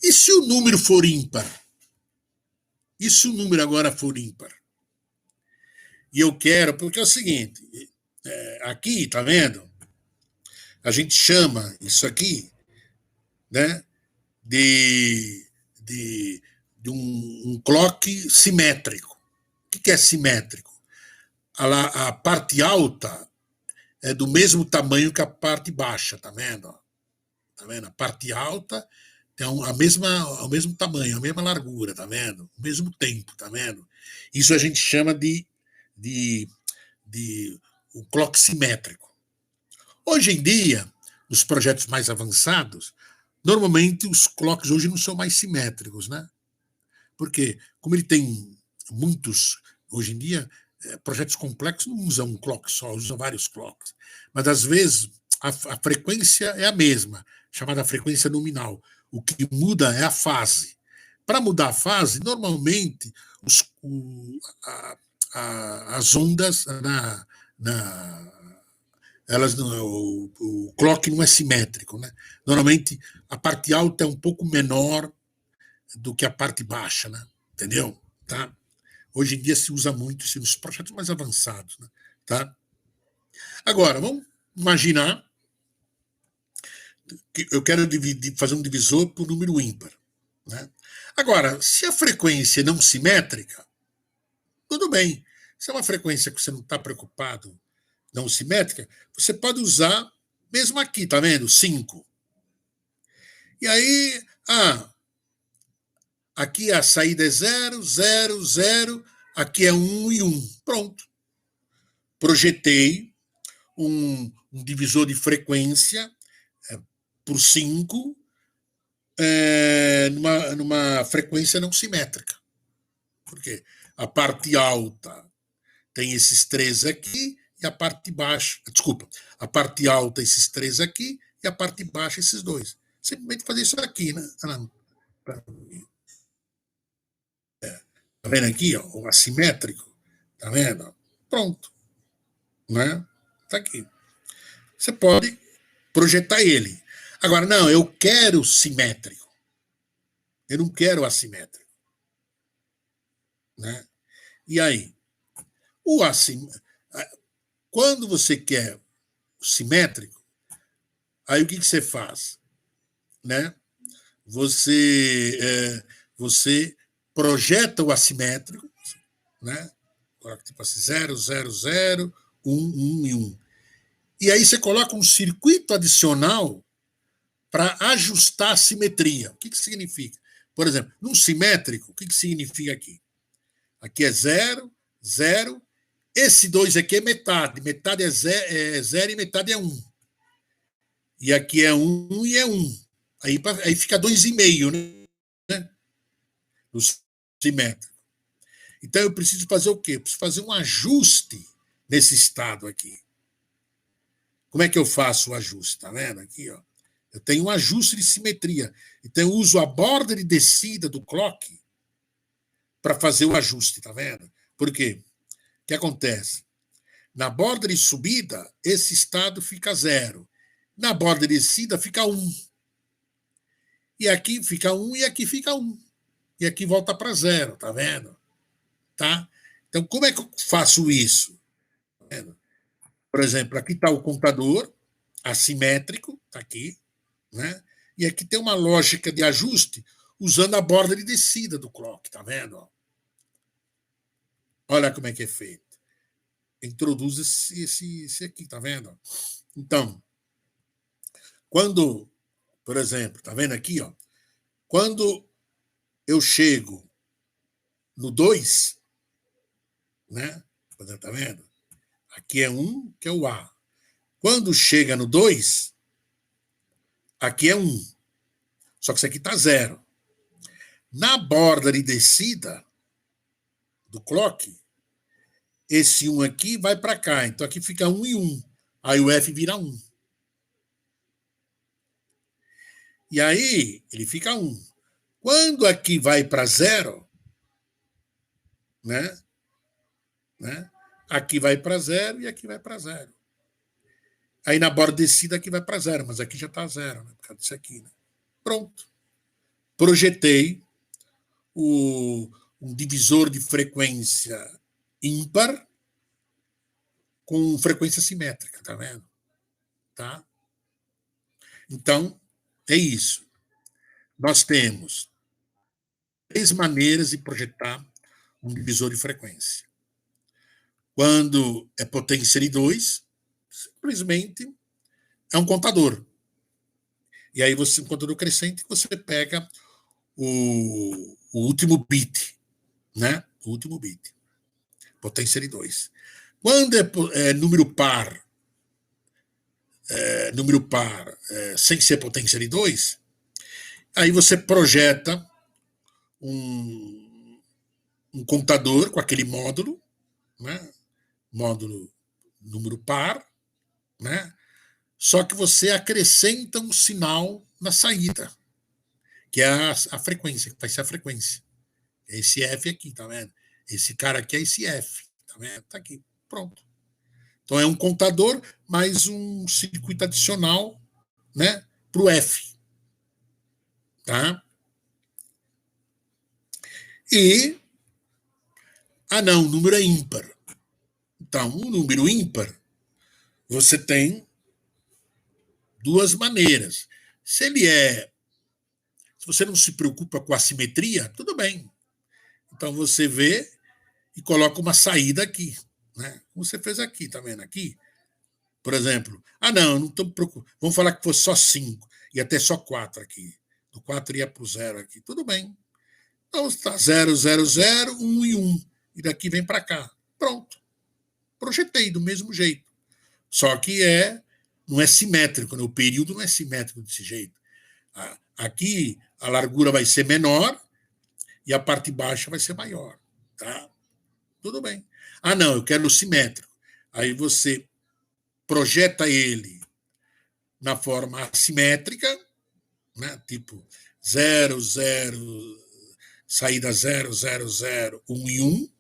E se o número for ímpar? E se o número agora for ímpar? E eu quero, porque é o seguinte, aqui, tá vendo? A gente chama isso aqui, né, de um clock simétrico. O que é simétrico? A parte alta é do mesmo tamanho que a parte baixa, tá vendo? Tá vendo? A parte alta tem o mesmo tamanho, a mesma largura, tá vendo? O mesmo tempo, tá vendo? Isso a gente chama de um clock simétrico. Hoje em dia, nos projetos mais avançados, normalmente os clocks hoje não são mais simétricos, né? Porque, como ele tem muitos, hoje em dia, projetos complexos não usam um clock só, usam vários clocks. Mas, às vezes, a frequência é a mesma, chamada frequência nominal. O que muda é a fase. Para mudar a fase, normalmente, as ondas o clock não é simétrico, né? Normalmente a parte alta é um pouco menor do que a parte baixa, né? Entendeu? Tá? Hoje em dia se usa muito isso nos projetos mais avançados, né? Tá? Agora, vamos imaginar que eu quero fazer um divisor por número ímpar, né? Agora, se a frequência é não simétrica, tudo bem. Se é uma frequência que você não está preocupado, não simétrica, você pode usar, mesmo aqui, tá vendo? 5. E aí, aqui a saída é 0, 0, 0, aqui é 1 e 1. Pronto. Projetei um divisor de frequência por 5 numa frequência não simétrica. Por quê? A parte alta tem esses 3 aqui e a parte baixa, desculpa, a parte alta esses 3 aqui e a parte baixa esses 2. Simplesmente fazer isso aqui, né? Tá vendo aqui, ó, o assimétrico? Tá vendo? Pronto. Né? Tá aqui. Você pode projetar ele. Agora, não, eu quero simétrico. Eu não quero assimétrico. Né? E aí? Quando você quer simétrico, aí o que você faz? Né? Você projeta o assimétrico, né? Coloca tipo assim, 0, 0, 0, 1, 1 e 1. E aí você coloca um circuito adicional para ajustar a simetria. O que significa? Por exemplo, num simétrico, o que significa aqui? Aqui é 0, 0. Esse 2 aqui é metade. Metade é 0 e metade é 1. E aqui é 1 e é 1. Aí fica 2,5, né? No simétrico. Então, eu preciso fazer o quê? Eu preciso fazer um ajuste nesse estado aqui. Como é que eu faço o ajuste? Tá vendo aqui, ó? Eu tenho um ajuste de simetria. Então, eu uso a borda de descida do clock para fazer o ajuste, tá vendo? Por quê? O que acontece? Na borda de subida, esse estado fica 0. Na borda de descida, fica 1. E aqui fica 1 e aqui fica 1. E aqui volta para 0, tá vendo? Tá? Então, como é que eu faço isso? Tá vendo? Por exemplo, aqui está o contador assimétrico, está aqui, né? E aqui tem uma lógica de ajuste usando a borda de descida do clock, tá vendo? Olha como é que é feito. Introduz esse aqui, tá vendo? Então, quando, por exemplo, tá vendo aqui, ó? Quando eu chego no 2, né? Tá vendo? Aqui é 1, que é o A. Quando chega no 2, aqui é 1. Só que isso aqui está 0. Na borda de descida do clock, esse 1 aqui vai para cá. Então aqui fica 1 e 1. Aí o F vira 1. E aí ele fica 1. Quando aqui vai para 0, né? Aqui vai para 0 e aqui vai para 0. Aí na borda descida aqui vai para 0, mas aqui já está 0, né? Por causa disso aqui, né? Pronto. Projetei um divisor de frequência ímpar com frequência simétrica, tá vendo? Tá? Então, é isso. Nós temos 3 maneiras de projetar um divisor de frequência. Quando é potência de 2, simplesmente é um contador. E aí você, um contador crescente, você pega o último bit, né? O último bit. Potência de 2. Quando é número par, sem ser potência de 2, aí você projeta um contador com aquele módulo, né? Módulo número par, né? Só que você acrescenta um sinal na saída, que é a frequência, que vai ser a frequência. Esse F aqui, tá vendo? Esse cara aqui é esse F, tá vendo? Tá aqui, pronto. Então é um contador mais um circuito adicional, né, para o F. Tá? E, não, o número é ímpar. Então, o número ímpar, você tem 2 maneiras. Se você não se preocupa com a simetria, tudo bem. Então você vê e coloca uma saída aqui, né? Como você fez aqui, tá vendo aqui? Por exemplo, não estou preocupado. Vamos falar que fosse só 5 e até só 4 aqui. Do 4 ia para o 0 aqui. Tudo bem. Então está 0, 0, 0, 1 e 1. E daqui vem para cá. Pronto. Projetei do mesmo jeito. Só que não é simétrico, né? O período não é simétrico desse jeito. Aqui a largura vai ser menor e a parte baixa vai ser maior. Tá? Tudo bem. Não, eu quero simétrico. Aí você projeta ele na forma assimétrica, né? Tipo 0, 0, saída 0, 0, 0, 1 e 1.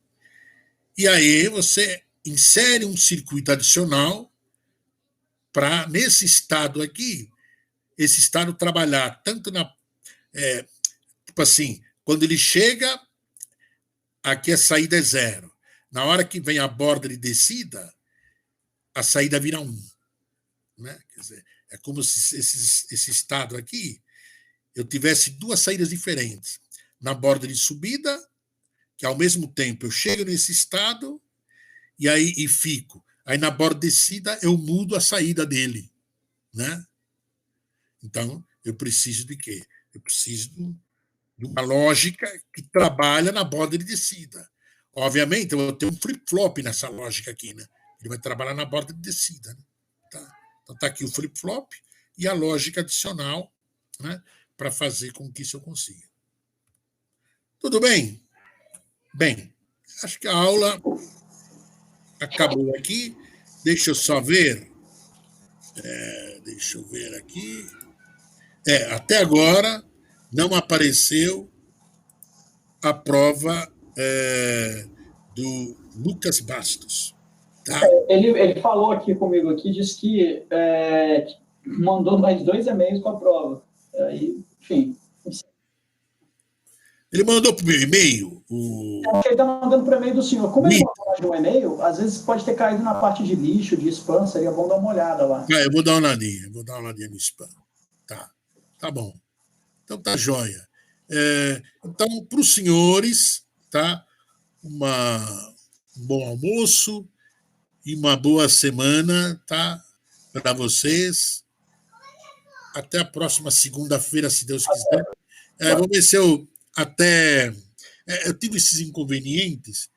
E aí você insere um circuito adicional para, nesse estado aqui, esse estado trabalhar tanto tipo assim, quando ele chega, aqui a saída é 0. Na hora que vem a borda de descida, a saída vira 1. Né? Quer dizer, é como se esse estado aqui, eu tivesse 2 saídas diferentes. Na borda de subida, que ao mesmo tempo eu chego nesse estado e fico. Aí na borda de descida eu mudo a saída dele. Né? Então, eu preciso de quê? Eu preciso de uma lógica que trabalha na borda de descida. Obviamente, eu vou ter um flip-flop nessa lógica aqui. Né? Ele vai trabalhar na borda de descida. Né? Tá? Então, está aqui o flip-flop e a lógica adicional né, para fazer com que isso eu consiga. Tudo bem? Bem, acho que a aula acabou aqui. Deixa eu só ver. Deixa eu ver aqui. Até agora não apareceu a prova do Lucas Bastos. Tá? Ele falou aqui comigo, aqui, disse que mandou mais 2 e-mails com a prova. Aí, enfim. Ele mandou para o meu e-mail? Acho que ele está mandando para o e-mail do senhor. Como ele mandou mais de um e-mail, às vezes pode ter caído na parte de lixo, de spam, seria bom dar uma olhada lá. Eu vou dar uma olhadinha no spam. Tá bom. Então tá joia. Então, para os senhores, tá? Um bom almoço e uma boa semana, tá? Para vocês. Até a próxima segunda-feira, se Deus quiser. Vou ver se eu eu tive esses inconvenientes.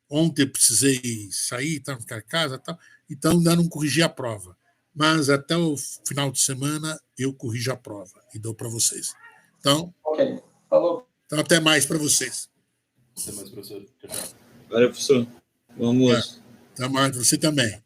Ontem eu precisei sair, ficar em casa, então ainda não corrigi a prova. Mas até o final de semana eu corrijo a prova e dou para vocês. Então, ok. Falou. Então, até mais para vocês. Até mais, professor. Tchau, tchau. Valeu, professor. Bom almoço. Até mais, você também.